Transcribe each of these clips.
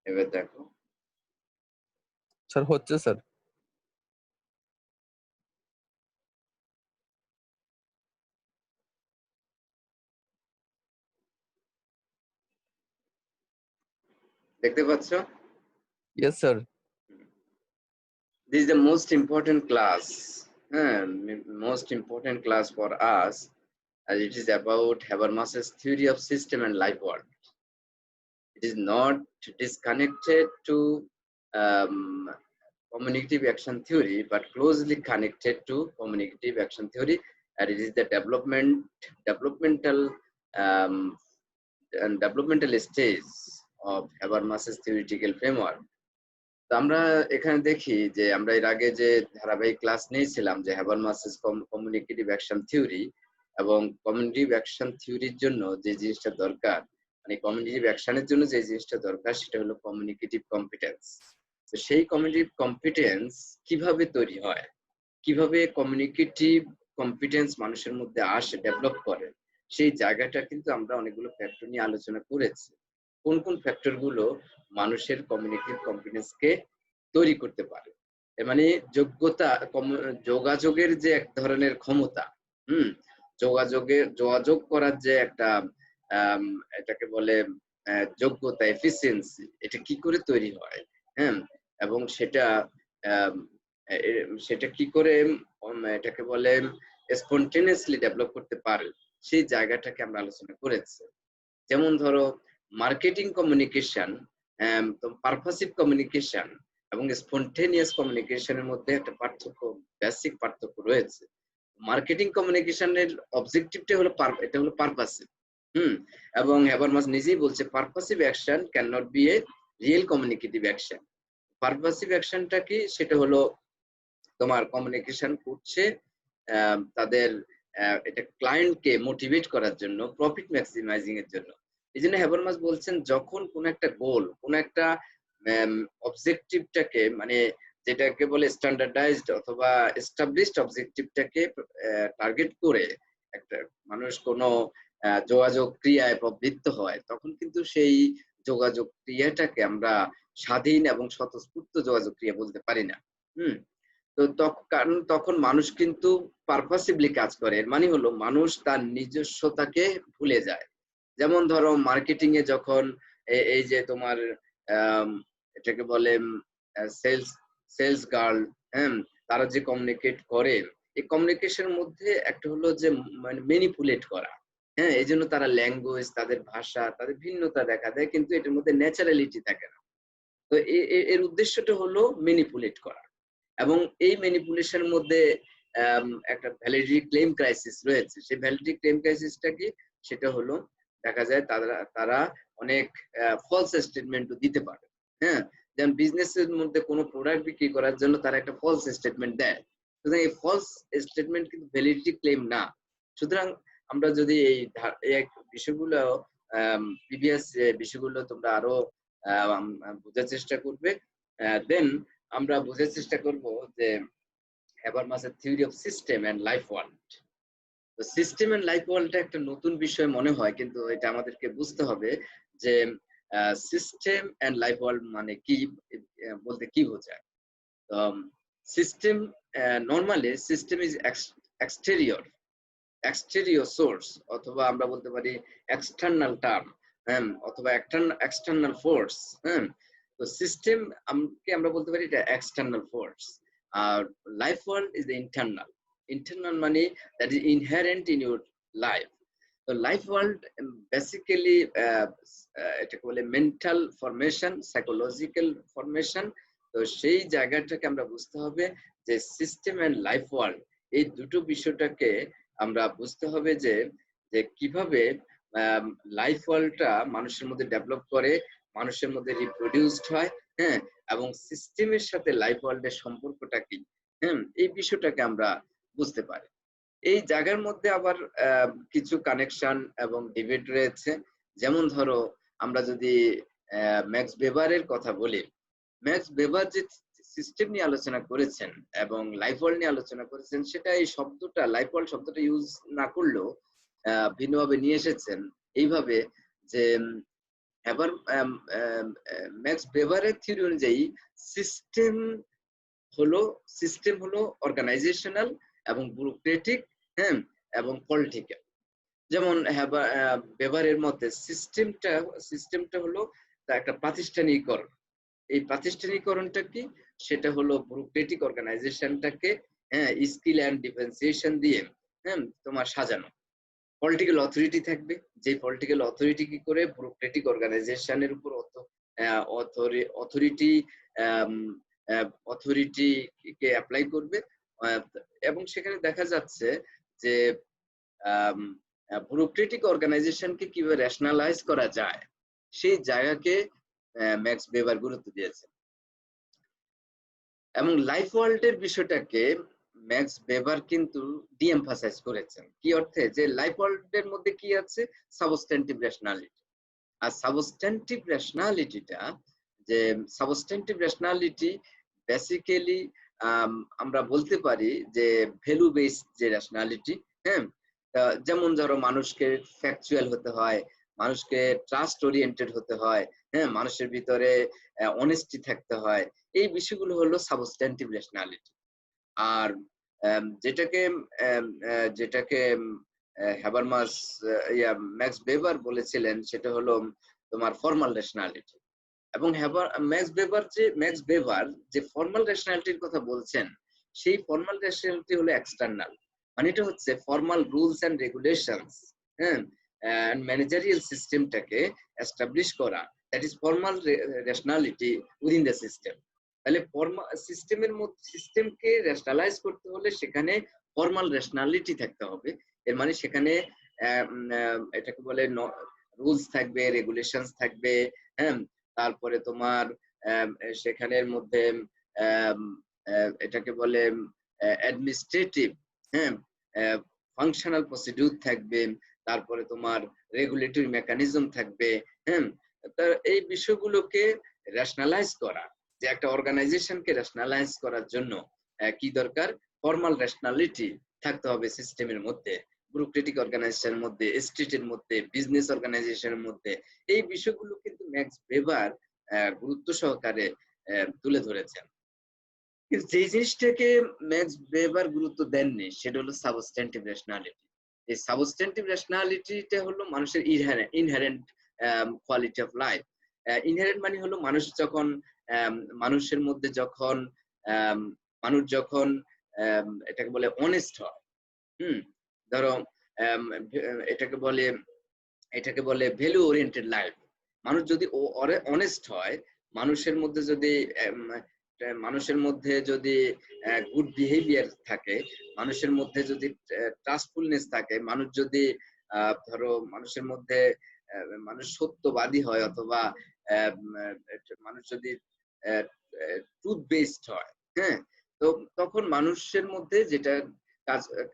এবার দেখো স্যার হচ্ছে স্যার। দেখতে পাচ্ছ? Yes sir. This is the most important class, most important class for us, as it is about Habermas's theory of system and life world. It is not disconnected to um, communicative action theory, but closely connected to communicative action theory, and it is the developmental um, and developmental stage of Habermas's theoretical framework. তো আমরা এখানে দেখি যে আমরা এর আগে যে ধারাবাহিক ক্লাস নিয়েছিলাম যে হ্যাবারমাসেস কমিউনিকেটিভ অ্যাকশন থিওরি, এবং কমিউনিকেটিভ অ্যাকশন থিওরির জন্য যে জিনিসটা দরকার, মানে কমিউনিকেটিভ অ্যাকশনের জন্য যে জিনিসটা দরকার সেটা হলো কমিউনিকেটিভ কম্পিটেন্স। তো সেই কমিউনিকেটিভ কম্পিটেন্স কিভাবে তৈরি হয়, কিভাবে কমিউনিকেটিভ কম্পিটেন্স মানুষের মধ্যে আসে, ডেভেলপ করে, সেই জায়গাটা কিন্তু আমরা অনেকগুলো ফ্যাক্টর নিয়ে আলোচনা করেছি। কোন কোন ফ্যাক্টর গুলো মানুষের কমিউনিকেটিভ কম্পিটেন্সকে তৈরি করতে পারে, মানে যোগ্যতা, যোগাযোগের যে এক ধরনের ক্ষমতা, যোগাযোগ করার যে একটা এটাকে বলে যোগ্যতা, এফিসিয়েন্সি, এটা কি করে তৈরি হয়, হ্যাঁ, এবং সেটা কি করে এটাকে বলে স্পন্টেনিয়াসলি ডেভেলপ করতে পারে, সেই জায়গাটাকে আমরা আলোচনা করেছি। যেমন ধরো মার্কেটিং কমিউনিকেশন, পারপাসিভ কমিউনিকেশন এবং স্পন্টেনিয়াস কমিউনিকেশনের মধ্যে একটা পার্থক্য, বেসিক পার্থক্য রয়েছে। মার্কেটিং কমিউনিকেশনের অবজেক্টিভটা হলো এটা হলো পারপাসিভ, এবং হ্যাবারমাস নিজেই বলছে purposive action cannot be a real communicative action. Purposive অ্যাকশনটা কি, সেটা হলো তোমার কমিউনিকেশন করছে তাদের এটা ক্লায়েন্টকে মোটিভেট করার জন্য, প্রফিট ম্যাক্সিমাইজিং এর জন্য। এই জন্য হ্যাবারমাস বলছেন যখন কোন একটা গোল, কোন একটা অবজেক্টিভটাকে, মানে যেটাকে বলে স্ট্যান্ডার্ডাইজড অথবা এস্টাবলিশড অবজেক্টিভটাকে টার্গেট করে একটা মানুষ কোনো যোগাযোগ ক্রিয়ায় প্রবৃত্ত হয়, তখন কিন্তু সেই যোগাযোগ ক্রিয়াটাকে আমরা স্বাধীন এবং স্বতঃস্ফূর্ত যোগাযোগ ক্রিয়া বলতে পারি না। তো কারণ তখন মানুষ কিন্তু পারপাসিভলি কাজ করে, এর মানে হলো মানুষ তার নিজস্বতাকে ভুলে যায়। যেমন ধরো মার্কেটিং এ যখন এই যে তোমার এটাকে বলে সেলস গার্ল, তারা যে কমিউনিকেট করে, এই কমিউনিকেশনের মধ্যে একটা হলো যে মানে ম্যানিপুলেট করা, এই জন্য তারা ল্যাঙ্গুয়েজ, তাদের ভাষা, তাদের ভিন্নতা দেখা দেয়, কিন্তু এটার মধ্যে ন্যাচারালিটি থাকে না। তো এর উদ্দেশ্যটা হলো ম্যানিপুলেট করা, এবং এই ম্যানিপুলেশনের মধ্যে একটা ভ্যালিডিটি ক্লেম ক্রাইসিস রয়েছে। সেই ভ্যালিডিটি ক্লেম ক্রাইসিসটা কি, সেটা হলো দেখা যায় তারা অনেক ফলস স্টেটমেন্টও দিতে পারে। যেমন বিজনেসের মধ্যে কোনো প্রোডাক্ট বিক্রি করার জন্য তারা একটা ফলস স্টেটমেন্ট দেয়, সুতরাং এই ফলস স্টেটমেন্ট কিন্তু ভ্যালিডিটি ক্লেম না। সুতরাং আমরা যদি এই বিষয়গুলো প্রিভিয়াস বিষয়গুলো তোমরা আরো বোঝার চেষ্টা করবে, দেন আমরা বোঝার চেষ্টা করব যে হ্যাবারমাসের theory of system and life world. তো সিস্টেম এন্ড লাইফ ওয়ার্ল্ডটা একটা নতুন বিষয় মনে হয়, কিন্তু এটা আমাদেরকে বুঝতে হবে যে সিস্টেম এন্ড লাইফ ওয়ার্ল্ড মানে কি, বলতে কি বোঝায়। System, normally system is exterior source, অথবা আমরা বলতে পারি এক্সটার্নাল টার্ম, অথবা এক্সটার্নাল ফোর্স। তো সিস্টেম আমরা বলতে পারি এটা এক্সটার্নাল ফোর্স, আর life world is the internal মানে that is inherent in your life. তো লাইফ ওয়ার্ল্ড বেসিক্যালি এটাকে বলে মেন্টাল ফরমেশন, সাইকোলজিক্যাল ফরমেশন। তো সেই জায়গাটাকে আমরা বুঝতে হবে যে সিস্টেম এন্ড লাইফ ওয়ার্ল্ড, এই দুটো বিষয়টাকে আমরা বুঝতে হবে যে কিভাবে লাইফ ওয়ার্ল্ডটা মানুষের মধ্যে ডেভেলপ করে, মানুষের মধ্যে রিপ্রোডিউসড হয়, এবং সিস্টেমের সাথে লাইফ ওয়ার্ল্ডের সম্পর্কটা কি, এই বিষয়টাকে আমরা বুঝতে পারি। এই জায়গার মধ্যে আবার কিছু কানেকশন এবং ডিবেট রয়েছে। যেমন ধরো আমরা যদি ম্যাক্স ওয়েবারের কথা বলি, ম্যাক্স ওয়েবার যে সিস্টেম নিয়ে আলোচনা করেছেন এবং লাইফ ওয়ার্ল্ড নিয়ে আলোচনা করেছেন, সেটা এই শব্দটা লাইফ ওয়ার্ল্ড শব্দটা ইউজ না করলেও ভিন্নভাবে নিয়ে এসেছেন এইভাবে যে এবার ম্যাক্স ওয়েবারের থিওরি অনুযায়ী সিস্টেম হলো অর্গানাইজেশনাল এবং ব্যুরোক্রেটিক, হ্যাঁ, এবং পলিটিক্যাল। যেমন ওয়েবারের মধ্যে সিস্টেমটা হলো একটা প্রাতিষ্ঠানিকরণ। এই প্রাতিষ্ঠানিকরণটা কি? সেটা হলো ব্যুরোক্রেটিক অর্গানাইজেশনটাকে, হ্যাঁ, স্কিল অ্যান্ড ডিফারেন্সিয়েশন দিয়ে, হ্যাঁ, তোমার সাজানো। পলিটিক্যাল অথরিটি থাকবে, যে পলিটিক্যাল অথরিটি কি করে ব্যুরোক্রেটিক অর্গানাইজেশনের উপর অথরিটি কে অ্যাপ্লাই করবে। এবং সেখানে দেখা যাচ্ছে যে ব্যুরোক্রেটিক অর্গানাইজেশনকে কিভাবে রেশনালাইজ করা যায় সেই জায়গাকে ম্যাক্স ওয়েবার গুরুত্ব দিয়েছেন। এবং লাইফ ওয়ার্ল্ডের বিষয়টাকে ম্যাক্স ওয়েবার কিন্তু ডিএমফাসাইজ করেছেন। কি অর্থে? যে লাইফ ওয়ার্ল্ডের মধ্যে কি আছে? Substantive rationality. আর সাবস্ট্যান্টিভ রেশনালিটি বেসিক্যালি আমরা বলতে পারি যে ভ্যালু বেসড যে রেশনালিটি, হ্যাঁ। যেমন ধরো মানুষকে ফ্যাকচুয়াল হতে হয়, মানুষকে ট্রাস্ট ওরিয়েন্টেড হতে হয়, হ্যাঁ, মানুষের ভিতরে অনেস্টি থাকতে হয়। এই বিষয়গুলো হলো সাবস্ট্যান্টিভ রেশনালিটি। আর যেটাকে হ্যাবারমাস ম্যাক্স ওয়েবার বলেছিলেন সেটা হলো তোমার ফর্মাল রেশনালিটি। এবং ম্যাক্স ওয়েবার যে ফর্মাল রেশনালিটির কথা বলছেন, সেই ফর্মাল রেশনালিটি হলো এক্সটার্নাল। মানে এটা হচ্ছে ফর্মাল রুলস এন্ড রেগুলেশনস, হ্যাঁ, এন্ড ম্যানেজারিয়াল সিস্টেমটাকে এস্টাবলিশ করা, that is formal rationality within the system. তাহলে সিস্টেমকে রেশনালাইজ করতে হলে সেখানে ফর্মাল রেশনালিটি থাকতে হবে। এর মানে সেখানে এটাকে বলে রুলস থাকবে, রেগুলেশনস থাকবে, হ্যাঁ। তারপরে তোমার সেখানের মধ্যে এটাকে বলে অ্যাডমিনিস্ট্রেটিভ, হ্যাঁ, ফাংশনাল প্রসিডিউর থাকবে। তারপরে তোমার রেগুলেটরি মেকানিজম থাকবে, হ্যাঁ। এই বিষয়গুলোকে রেশনালাইজ করা, যে একটা অর্গানাইজেশনকে রেশনালাইজ করার জন্য কি দরকার? ফর্মাল রেশনালিটি থাকতে হবে সিস্টেমের মধ্যে, ব্যুরোক্রেটিক অর্গানাইজেশনের মধ্যে, স্টেটের মধ্যে, বিজনেস অর্গানাইজেশনের মধ্যে। এই বিষয়গুলো কিন্তু ম্যাক্স ওয়েবার গুরুত্ব সহকারে তুলে ধরেছেন। কিন্তু যে জিনিসটাকে ম্যাক্স ওয়েবার গুরুত্ব দেননি সেটা হলো সাবস্ট্যান্টিভ রেশনালিটি। এই সাবস্ট্যান্টিভ রেশনালিটিটা হলো মানুষের inherent quality of life. Inherent মানে হলো মানুষের মধ্যে মানুষ যখন এটাকে বলে অনেস্ট হয়, ধরো এটাকে বলে ভ্যালু ওরিয়েন্টেড লাইফ। মানুষ যদি অনেস্ট হয়, মানুষের মধ্যে যদি গুড বিহেভিয়ার থাকে, মানুষের মধ্যে যদি ট্রাস্টফুলনেস থাকে, মানুষ যদি ধরো মানুষ সত্যবাদী হয়, অথবা মানুষ যদি ট্রুথ বেসড হয়, হ্যাঁ, তো তখন মানুষের মধ্যে যেটা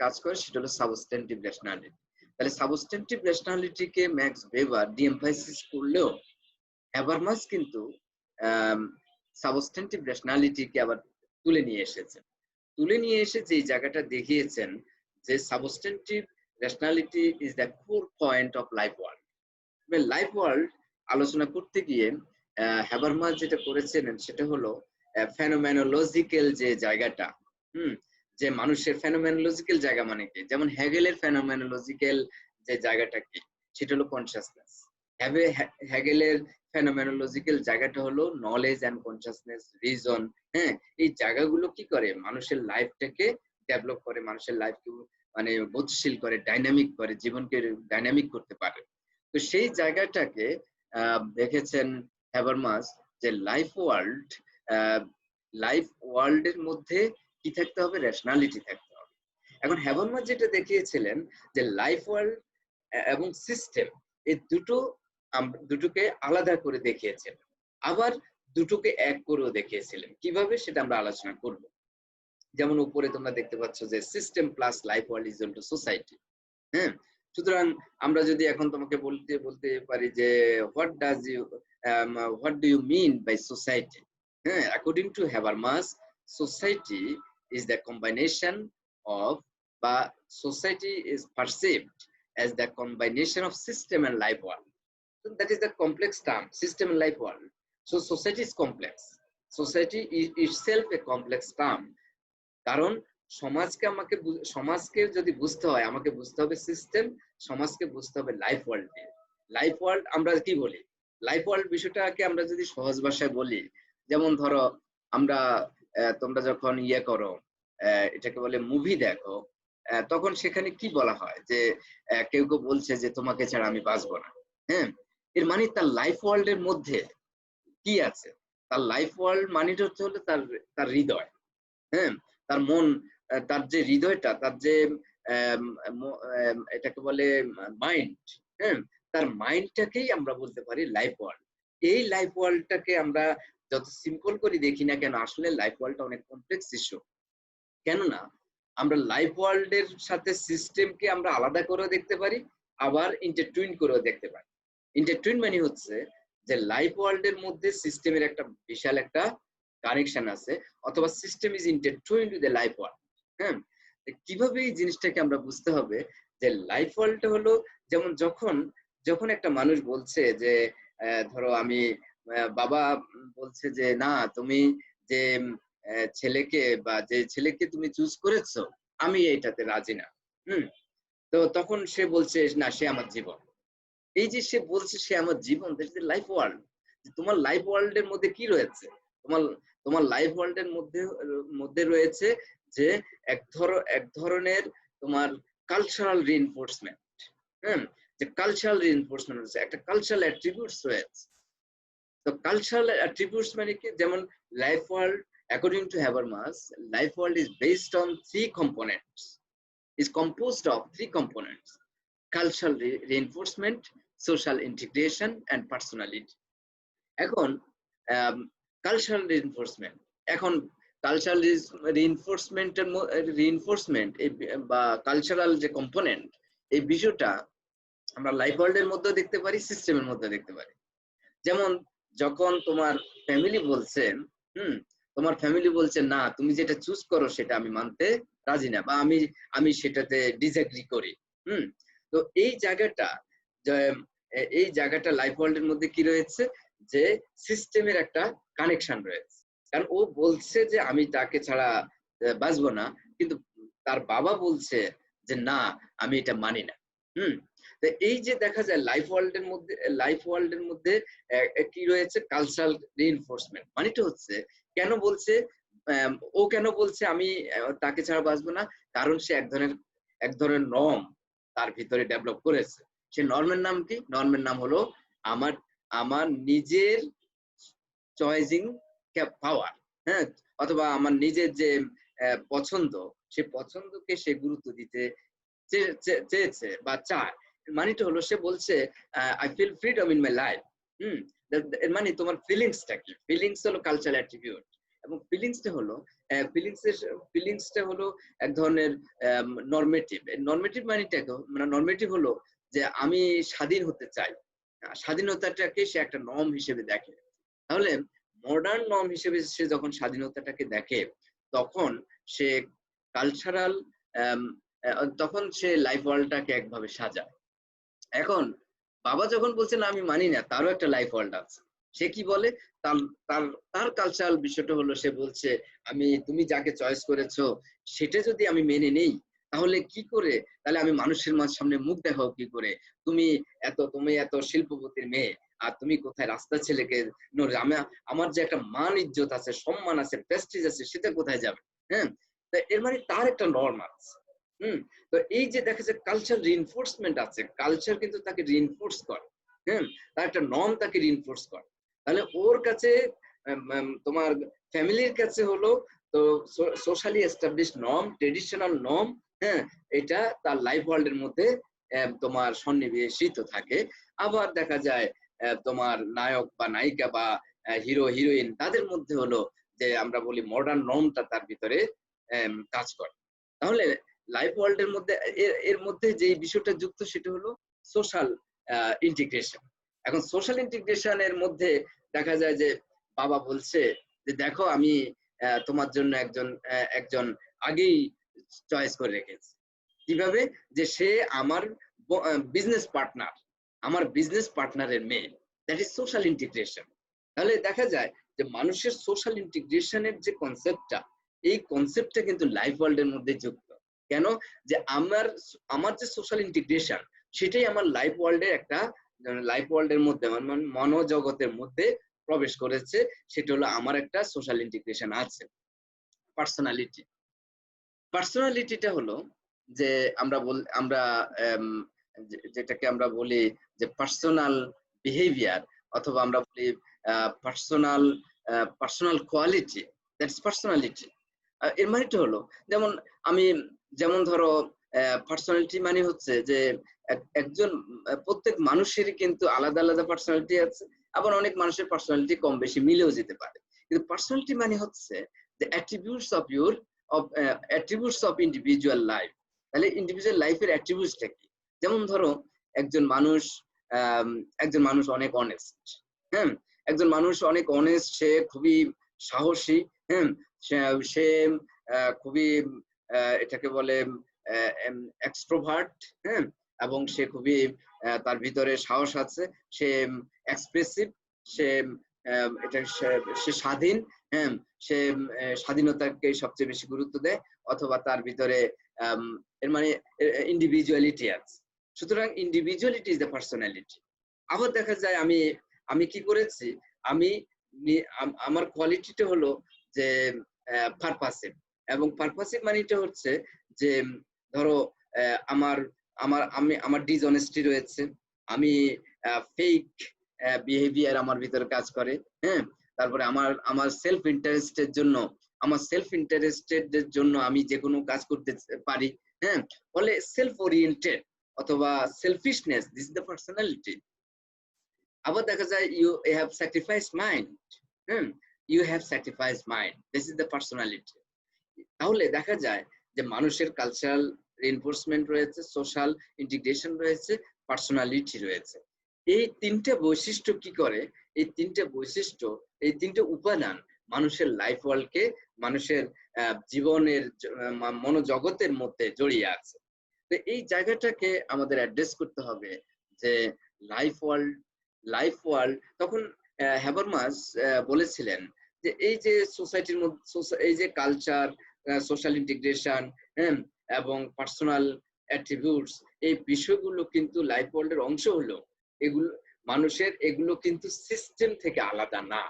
কাজ করে সেটা হলো সাবস্ট্যান্টিভ রেশনালিটি। তাহলে সাবস্ট্যান্টিভ রেশনালিটিকে ম্যাক্স ওয়েবার ডিএমফাসিস করলেও হ্যাবারমাস কিন্তু সাবস্ট্যান্টিভ রেশনালিটিকে আবার তুলে নিয়ে এসে যে জায়গাটা দেখিয়েছেন যে substantive rationality is the core point of life world. Life world আলোচনা করতে গিয়ে হ্যাবারমাস যেটা করেছিলেন সেটা হলো ফেনোমেনোলজিক্যাল যে জায়গাটা, যে মানুষের ফেনোমেনোলজিক্যাল জায়গা মানে কি? যেমন হেগেলের ফেনোমেনোলজিক্যাল যে জায়গাটা কি, সেটা হলো কনসিয়াসনেস। হেগেলের ফেনোমেনোলজিক্যাল জায়গাটা হলো নলেজ এন্ড কনসিয়াসনেস, রিজন, হ্যাঁ। এই জায়গাগুলো কি করে? মানুষের লাইফটাকে ডেভেলপ করে, মানুষের লাইফকে মানে গতিশীল করে, ডাইনামিক করে, জীবনকে ডাইনামিক করতে পারে। তো সেই জায়গাটাকে দেখেছেন হ্যাবারমাস, যে লাইফ ওয়ার্ল্ডের মধ্যে কি থাকতে হবে? রেশনালিটি থাকতে হবে। এখন হ্যাবারমাস যেটা দেখিয়েছিলেন যে লাইফ ওয়ার্ল্ড এবং সিস্টেম, এই দুটোকে আলাদা করে দেখিয়েছেন, আবার দুটোকে এক করেও দেখিয়েছিলেন। কিভাবে সেটা আমরা আলোচনা করব। যেমন উপরে তোমরা দেখতে পাচ্ছ যে system plus life world is equal to society, হ্যাঁ। সুতরাং আমরা যদি এখন তোমাকে বলতে পারি যে what do you mean by society, হ্যাঁ, according to Habermas, society is the combination of, বা society is perceived as the combination of system and life world. So that is the complex term, system and life world. So society is complex. Society is itself a complex term. কারণ সমাজকে যদি বুঝতে হয় আমাকে বুঝতে হবে system, সমাজকে বুঝতে হবে লাইফ ওয়ার্ল্ড নিয়ে। লাইফ ওয়ার্ল্ড আমরা কি বলি? লাইফ ওয়ার্ল্ড বিষয়টাকে আমরা যদি সহজ ভাষায় বলি, যেমন ধরো আমরা তোমরা যখন করো এটাকে বলে মুভি দেখো, তখন সেখানে কি বলা হয় যে কেউ কেউ বলছে যে তোমাকে ছাড়া আমি বাঁচবো না। হ্যাঁ, এর মানে তার লাইফ ওয়ার্ল্ড এর মধ্যে কি আছে? তার লাইফ ওয়ার্ল্ড মানেটা হচ্ছে হলো তার হৃদয়। হ্যাঁ, তার মন, তার যে হৃদয়টা, তার যে এটাকে বলে মাইন্ড। হ্যাঁ, তার মাইন্ডটাকেই আমরা বলতে পারি লাইফ ওয়ার্ল্ড। এই লাইফ ওয়ার্ল্ডটাকে আমরা যত সিম্পল করে দেখি না কেন, আসলে লাইফ ওয়ার্ল্ডটা অনেক কমপ্লেক্স ইস্যু। কেননা আমরা লাইফ ওয়ার্ল্ডের সাথে সিস্টেমকে আমরা আলাদা করেও দেখতে পারি, আবার ইন্টারটুইন করেও দেখতে পারি। ইন্টারটুইন মানে হচ্ছে যে লাইফ ওয়ার্ল্ডের মধ্যে সিস্টেমের একটা বিশাল একটা কানেকশন আছে, অথবা system is intertwined with the life world. হ্যাঁ, কিভাবে এই জিনিসটাকে আমরা বুঝতে হবে যে লাইফ ওয়ার্ল্ডটা হলো, যেমন যখন একটা মানুষ বলছে যে ধরো আমি বাবা বলছে যে না তুমি যে ছেলেকে বা যে ছেলেকে তুমি চুজ করেছো আমি এইটাতে রাজি না। তো তখন সে বলছে না সে আমার জীবন। এই যে সে বলছে সে আমার জীবন, দ্যাট ইজ লাইফ ওয়ার্ল্ড। তোমার লাইফ ওয়ার্ল্ড এর মধ্যে কি রয়েছে? তোমার লাইফ ওয়ার্ল্ড এর মধ্যে রয়েছে যে এক ধরনের তোমার কালচারাল রিইনফোর্সমেন্ট। হ্যাঁ, যে কালচারাল রিইনফোর্সমেন্ট রয়েছে, একটা কালচারাল অ্যাট্রিবিউটস রয়েছে। তো কালচারাল অ্যাট্রিবিউটস মানে কি? যেমন life world according to Habermas, life world is based on three components, is composed of three components: cultural reinforcement, social integration and personality. এখন কালচারাল রিইনফোর্সমেন্ট, এখন cultural reinforcement বা cultural যে component, এই বিষয়টা আমরা লাইফ ওয়ার্ল্ডের মধ্যেও দেখতে পারি, সিস্টেমের মধ্যে দেখতে পারি। যেমন যখন তোমার ফ্যামিলি বলছে তোমার ফ্যামিলি বলছে না তুমি যেটা চুজ করো সেটা আমি মানতে রাজি না, বা আমি সেটাতে ডিসএগ্রি করি। তো এই জায়গাটা লাইফ ওয়ার্ল্ডের মধ্যে কি রয়েছে? যে সিস্টেমের একটা কানেকশন রয়েছে। কারণ ও বলছে যে আমি তাকে ছাড়া বাঁচবো না, কিন্তু তার বাবা বলছে যে না আমি এটা মানি না। তো এই যে দেখা যায় লাইফ ওয়ার্ল্ডের মধ্যে কি রয়েছে? Cultural reinforcement. মানেটা হচ্ছে কেন বলছে আমি তাকে ছাড়া বাঁচবো না? কারণ সে এক ধরনের নর্ম তার ভিতরে ডেভেলপ করেছে। সে নর্মের নাম কি? নর্মের নাম হলো আমার নিজের চয়েসিং পাওয়ার। হ্যাঁ, অথবা আমার নিজের যে পছন্দ, সে পছন্দকে সে গুরুত্ব দিতে চেয়েছে বা চায়। মানেটা হলো সে বলছে I feel freedom in my life. এর মানে তোমার ফিলিংসটা কি? ফিলিংস হলো কালচারাল অ্যাট্রিবিউট, এবং ফিলিংসটা হলো এক ধরনের নরমেটিভ। নরমেটিভ নরমেটিভ হলো যে আমি স্বাধীন হতে চাই। স্বাধীনতাটাকে সে একটা নর্ম হিসেবে দেখে। তাহলে মডার্ন নর্ম হিসেবে সে যখন স্বাধীনতাটাকে দেখে, তখন সে কালচারাল তখন সে লাইফ ওয়ার্ল্ডটাকে একভাবে সাজায়। এখন বাবা যখন বলছে না আমি মানি না, তারও একটা লাইফ ওয়ার্ল্ড আছে। সে কি বলে? তার কালচারাল বিষয়টা হলো সে বলছে তুমি যাকে চয়েস করেছো সেটা যদি আমি মেনে নেই, তাহলে কি করে, তাহলে আমি মানুষের সামনে মুখ দেখাও কি করে? তুমি এত শিল্পপতির মেয়ে, আর তুমি কোথায় রাস্তা ছেলেকে আমার যে একটা মান ইজ্জত আছে, সম্মান আছে, প্রেস্টিজ আছে, সেটা কোথায় যাবে? হ্যাঁ, এর মানে তার একটা নর্ম আছে। তো এই যে দেখা যায় কালচার রিইনফোর্সমেন্ট আছে, কালচার কিন্তু তাকে রিইনফোর্স করে। তার একটা নর্ম তাকে রিইনফোর্স করে। তাহলে ওর কাছে তোমার ফ্যামিলির কাছে হলো তো socially established norm, traditional norm. হ্যাঁ, এটা তার লাইফ ওয়ার্ল্ডের মধ্যে তোমার সন্নিবেশিত থাকে। আবার দেখা যায় তোমার নায়ক বা নায়িকা বা হিরো হিরোইন, তাদের মধ্যে হলো যে আমরা বলি মডার্ন নর্মটা তার ভিতরে কাজ করে। তাহলে লাইফ ওয়ার্ল্ডের মধ্যে এর মধ্যে যে বিষয়টা যুক্ত সেটা হলো সোশ্যাল ইন্টিগ্রেশন। এখন সোশ্যাল ইন্টিগ্রেশনের মধ্যে দেখা যায় যে বাবা বলছে যে দেখো আমি তোমার জন্য একজন আগেই চয়েস করে রেখেছি। কিভাবে? যে সে আমার বিজনেস পার্টনার, আমার বিজনেস পার্টনারের মেয়ে, দ্যাট ইজ সোশ্যাল ইন্টিগ্রেশন। তাহলে দেখা যায় যে মানুষের সোশ্যাল ইন্টিগ্রেশনের যে কনসেপ্টটা, এই কনসেপ্টটা কিন্তু লাইফ ওয়ার্ল্ডের মধ্যে যুক্ত। কেন? যে আমার আমার যে সোশ্যাল ইন্টিগ্রেশন, সেটাই আমার লাইফ ওয়ার্ল্ডের একটা লাইফ ওয়ার্ল্ডের মধ্যে মনোজগতের মধ্যে প্রবেশ করেছে। সেটা হলো আমার একটা সোশ্যাল ইন্টিগ্রেশন আছে। পার্সোনালিটি, পার্সোনালিটিটা হলো যে আমরা যেটাকে আমরা বলি যে পার্সোনাল বিহেভিয়ার, অথবা আমরা বলি personal personal quality, that's personality. এর মানেটা হলো যেমন আমি যেমন ধরো পার্সোনালিটি মানে হচ্ছে যে একজন প্রত্যেক মানুষেরই কিন্তু আলাদা আলাদা পার্সোনালিটি আছে, আবার অনেক মানুষের পার্সোনালিটি কম বেশি মিলেও যেতে পারে। কিন্তু পার্সোনালিটি মানে হচ্ছে the attributes of your attributes of individual life। তাহলে ইন্ডিভিজুয়াল লাইফের অ্যাট্রিবিউটসটা কি? যেমন ধরো একজন মানুষ একজন মানুষ অনেক অনেস্ট, হ্যাঁ, একজন মানুষ অনেক অনেস্ট, সে খুবই সাহসী, হ্যাঁ, সে খুবই এটাকে বলে এক্সট্রোভার্ট, হ্যাঁ, এবং সে খুবই তার ভিতরে সাহস আছে, সে এক্সপ্রেসিভ, সে এটা সে স্বাধীন, হ্যাঁ, সে স্বাধীনতাকে সবচেয়ে বেশি গুরুত্ব দেয়, অথবা তার ভিতরে এর মানে ইন্ডিভিজুয়ালিটি আছে। সুতরাং ইন্ডিভিজুয়ালিটি ইজ দ্য পার্সোনালিটি। আবার দেখা যায় আমি কি করেছি, আমি আমার কোয়ালিটিটা হলো যে পারপাসিভ, এবং পারপাসিভ মানেটা হচ্ছে যে ধরো আমার আমার ডিসঅনেস্টি রয়েছে, আমি ফেক বিহেভিয়ার আমার ভিতরে কাজ করে, হ্যাঁ, তারপরে আমার সেলফ ইন্টারেস্টেড জন্য আমি যে কোনো কাজ করতে পারি, হ্যাঁ, ফলে সেলফ ওরিয়েন্টেড অথবা selfishness, this is the personality. আবার দেখা যায় ইউ হ্যাভ স্যাক্রিফাইস মাইন্ড, হ্যাঁ, you have sacrifice mind, this is the personality. তাহলে দেখা যায় যে মানুষের কালচারাল রিইনফোর্সমেন্ট রয়েছে, সোশ্যাল ইন্টিগ্রেশন রয়েছে, পার্সোনালিটি রয়েছে। এই তিনটে বৈশিষ্ট্য কি করে, এই তিনটে বৈশিষ্ট্য, এই তিনটে উপাদান মানুষের লাইফ ওয়ার্ল্ডকে, মানুষের জীবনের মনোজগতের মধ্যে জড়িয়ে আছে। তো এই জায়গাটাকে আমাদের অ্যাড্রেস করতে হবে যে লাইফ ওয়ার্ল্ড তখন হ্যাবারমাস বলেছিলেন যে এই যে সোসাইটির মধ্যে এই যে কালচার, সোশ্যাল ইন্টিগ্রেশন, এবং পার্সোনাল অ্যাট্রিবিউটস, এই বিষয়গুলো কিন্তু লাইফ ওয়ার্ল্ডের অংশ হলো, এগুলো কিন্তু সিস্টেম থেকে আলাদা না।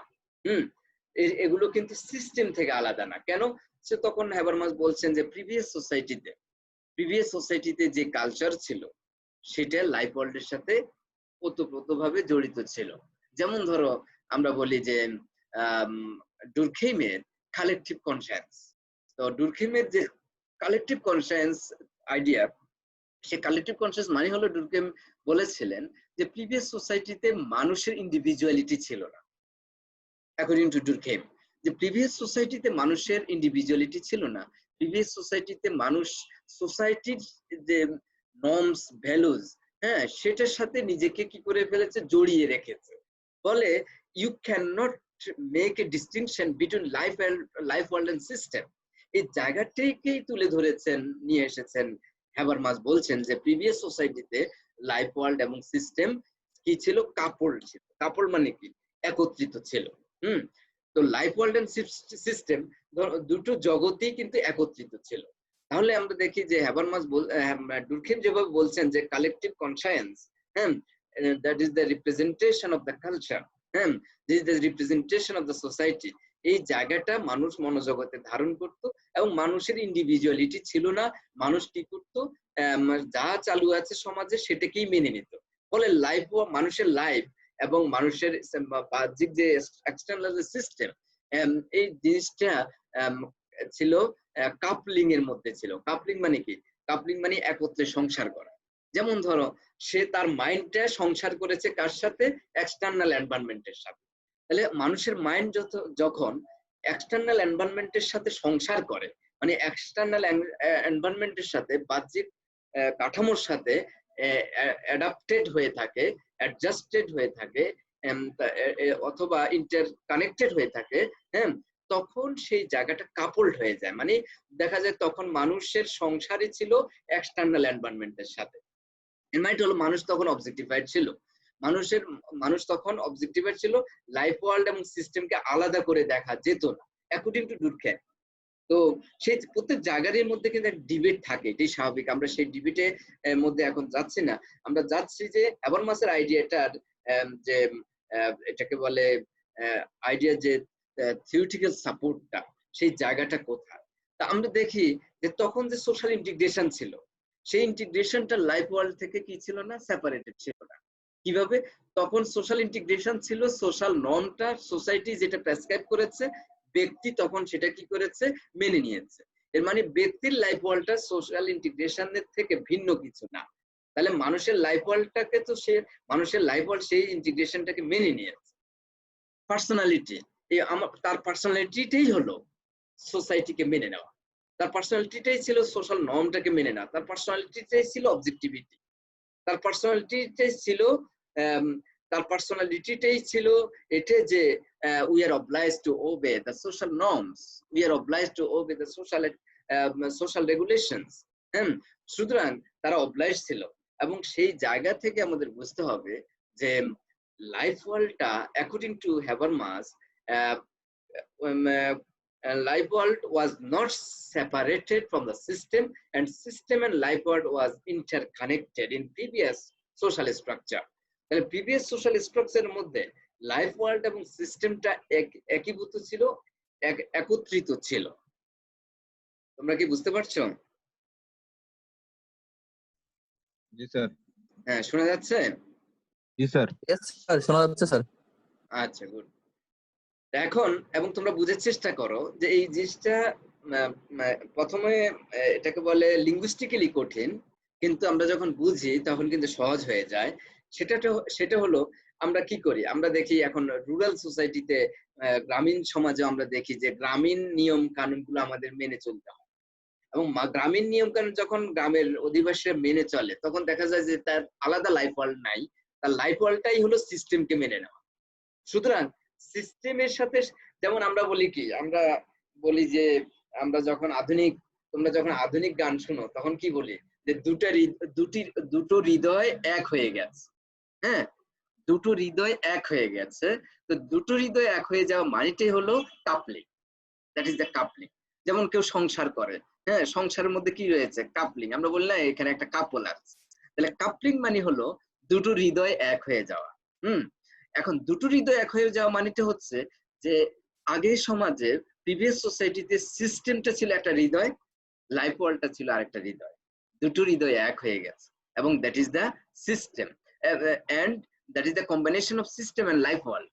এগুলো কিন্তু সিস্টেম থেকে আলাদা না। কেন? সে তখন হ্যাবারমাস বলছেন যে প্রিভিয়াস সোসাইটিতে যে কালচার ছিল, সেটা লাইফ ওয়ার্ল্ডের সাথে ওতপ্রোতভাবে জড়িত ছিল। যেমন ধরো আমরা বলি যে ডুরখেইমের কালেকটিভ কনসায়েন্স। তো ডুরখেইমের যে কালেকটিভ কনসায়েন্স আইডিয়া, সে কালেকটিভ কনসায়েন্স মানে হলো, ডুরখেইম বলেছিলেন যে প্রিভিয়াস সোসাইটিতে মানুষের ইন্ডিভিজুয়ালিটি ছিল না। অ্যাকর্ডিং টু ডুরখেইম, যে প্রিভিয়াস সোসাইটিতে মানুষের ইন্ডিভিজুয়ালিটি ছিল না। প্রিভিয়াস সোসাইটিতে মানুষ সোসাইটির যে নর্মস, ভ্যালুজ, হ্যাঁ, সেটার সাথে নিজেকে কি করে ফেলেছে, জড়িয়ে রেখেছে। ফলে you can not make a distinction between life world and system. এই জায়গাটাকেই তুলে ধরেছেন, নিয়ে এসেছেন হ্যাবারমাস। বলছেন যে প্রিভিয়াস সোসাইটিতে লাইফ ওয়ার্ল্ড এবং সিস্টেম কি ছিল, কাপড় ছিল। কাপড় মানে কি, একত্রিত ছিল। তো লাইফ ওয়ার্ল্ড এন্ড সিস্টেম দুটো জগতেই কিন্তু একত্রিত ছিল। তাহলে আমরা দেখি যে হ্যাবারমাস ডুরখেইম যেভাবে বলছেন যে collective conscience, that is the representation of the culture, this is the representation of the society. এই জায়গাটা মানুষ মনোজগতে ধারণ করত, এবং মানুষের ইন্ডিভিজুয়ালিটি ছিল না। মানুষ কি করতো, যা চালু আছে সমাজে সেটাকেই মেনে নিত। ফলে মানুষের লাইফ এবং মানুষের বাহ্যিক যে এক্সটার্নাল সিস্টেম, এই জিনিসটা ছিল কাপলিং এর মধ্যে ছিল। কাপলিং মানে কি? কাপলিং মানে একত্রে সংসার করা। যেমন ধরো সে তার মাইন্ডটা সংসার করেছে কার সাথে, এক্সটার্নাল এনভায়রনমেন্টের সাথে। তাহলে মানুষের মাইন্ড যখন এক্সটার্নাল এনভায়রনমেন্টের সাথে সংসার করে, মানে এক্সটার্নাল এনভায়রনমেন্টের সাথে, বাহ্যিক কাঠামোর সাথে অ্যাডাপ্টেড হয়ে থাকে, অ্যাডজাস্টেড হয়ে থাকে, অথবা ইন্টার কানেক্টেড হয়ে থাকে, তখন সেই জায়গাটা কাপলড হয়ে যায়। মানে দেখা যায় তখন মানুষের সংসারই ছিল এক্সটার্নাল এনভায়রনমেন্টের সাথে। এর মানে হলো মানুষ তখন অবজেক্টিফাইড ছিল, মানুষ তখন অবজেক্টিফাইড ছিল, লাইফ ওয়ার্ল্ড এবং সিস্টেমকে আলাদা করে দেখা যেত না অ্যাকর্ডিং টু ডুরখেম। তো সেই প্রত্যেক জায়গার মধ্যে কিন্তু একটা ডিবেট থাকে, এটাই স্বাভাবিক। আমরা সেই ডিবেটে মধ্যে এখন যাচ্ছি না, আমরা যাচ্ছি যে হ্যাবারমাসের আইডিয়াটার যে এটাকে বলে আইডিয়া যে থিওরিটিক্যাল সাপোর্টটা, সেই জায়গাটা কোথায়। তা আমরা দেখি যে তখন যে সোশ্যাল ইন্টিগ্রেশন ছিল, সেই ইন্টিগ্রেশনটা লাইফ ওয়ার্ল্ড থেকে কি ছিল না, সেপারেটেড ছিল না। কিভাবে? তখন সোশ্যাল ইন্টিগ্রেশন ছিল, সোশ্যাল নর্মটা সোসাইটি যেটা প্রেসক্রাইব করেছে, ব্যক্তি তখন সেটা কি করেছে, মেনে নিয়েছে। এর মানে ব্যক্তির লাইফ ওয়ার্ল্ডটা সোশ্যাল ইন্টিগ্রেশনের থেকে ভিন্ন কিছু না। তাহলে মানুষের লাইফ ওয়ার্ল্ডটাকে তো সে, মানুষের লাইফ ওয়ার্ল্ড সেই ইন্টিগ্রেশনটাকে মেনে নিয়েছে। পার্সোনালিটি, তার পার্সোনালিটিটাই হলো সোসাইটিকে মেনে নেওয়া, তার পার্সোনালিটিটাই ছিল সোশ্যাল নর্মটাকে মেনে নেওয়া, তার পার্সোনালিটিটাই ছিল অবজেক্টিভিটি, তার পার্সোনালিটিটাই ছিল এটা যে we are obliged to obey the social norms, we are obliged to obey the social regulations। সুতরাং তারা অবলাইজ ছিল, এবং সেই জায়গা থেকে আমাদের বুঝতে হবে যে লাইফ ওয়ার্ল্ডটা according to Habermas, life world was not separated from the system, and system and life world was interconnected in previous social structure। তাহলে প্রিভিয়াস সোশ্যাল স্ট্রাকচারের মধ্যে লাইফ ওয়ার্ল্ড এবং সিস্টেমটা একীভূত ছিল, একত্রিত ছিল। তোমরা কি বুঝতে পারছো? জি স্যার। হ্যাঁ, শোনা যাচ্ছে? জি স্যার। ইয়েস স্যার, শোনা যাচ্ছে স্যার। আচ্ছা, গুড। এখন এবং তোমরা বুঝার চেষ্টা করো যে এই জিনিসটা প্রথমে এটাকে বলে লিঙ্গুইস্টিক্যালি কঠিন, কিন্তু আমরা যখন বুঝি তখন কিন্তু সহজ হয়ে যায়। সেটা হলো আমরা কি করি, আমরা দেখি এখন রুরাল সোসাইটিতে, গ্রামীণ সমাজে আমরা দেখি যে গ্রামীণ নিয়ম কানুনগুলো আমাদের মেনে চলতে হয়, এবং গ্রামীণ নিয়ম কানুন যখন গ্রামের অধিবাসীরা মেনে চলে, তখন দেখা যায় যে তার আলাদা লাইফ ওয়ার্ল্ড নাই, তার লাইফ ওয়ার্ল্ডটাই হলো সিস্টেমকে মেনে নেওয়া। সুতরাং সিস্টেমের সাথে, যেমন আমরা বলি কি, আমরা বলি যে আমরা যখন তোমরা যখন আধুনিক গান শুনো তখন কি বলি, যে দুটো হৃদয় এক হয়ে গেছে। হ্যাঁ, দুটো হৃদয় এক হয়ে গেছে। তো দুটো হৃদয় এক হয়ে যাওয়া মানেটাই হলো coupling, that is the coupling. যেমন কেউ সংসার করে, হ্যাঁ, সংসারের মধ্যে কি রয়েছে, কাপলিং। আমরা বললাম এখানে একটা কাপল আছে, তাহলে কাপলিং মানে হলো দুটো হৃদয় এক হয়ে যাওয়া। এখন দুটো হৃদয় এক হয়ে যাওয়া মানেটা হচ্ছে যে আগের সমাজে প্রিভিয়াস সোসাইটিতে সিস্টেমটা ছিল একটা হৃদয়, লাইফ ওয়ার্ল্ডটা ছিল আরেকটা হৃদয়, দুটো হৃদয় এক হয়ে গেছে, এবং that is the system, and that is the combination of system and life world.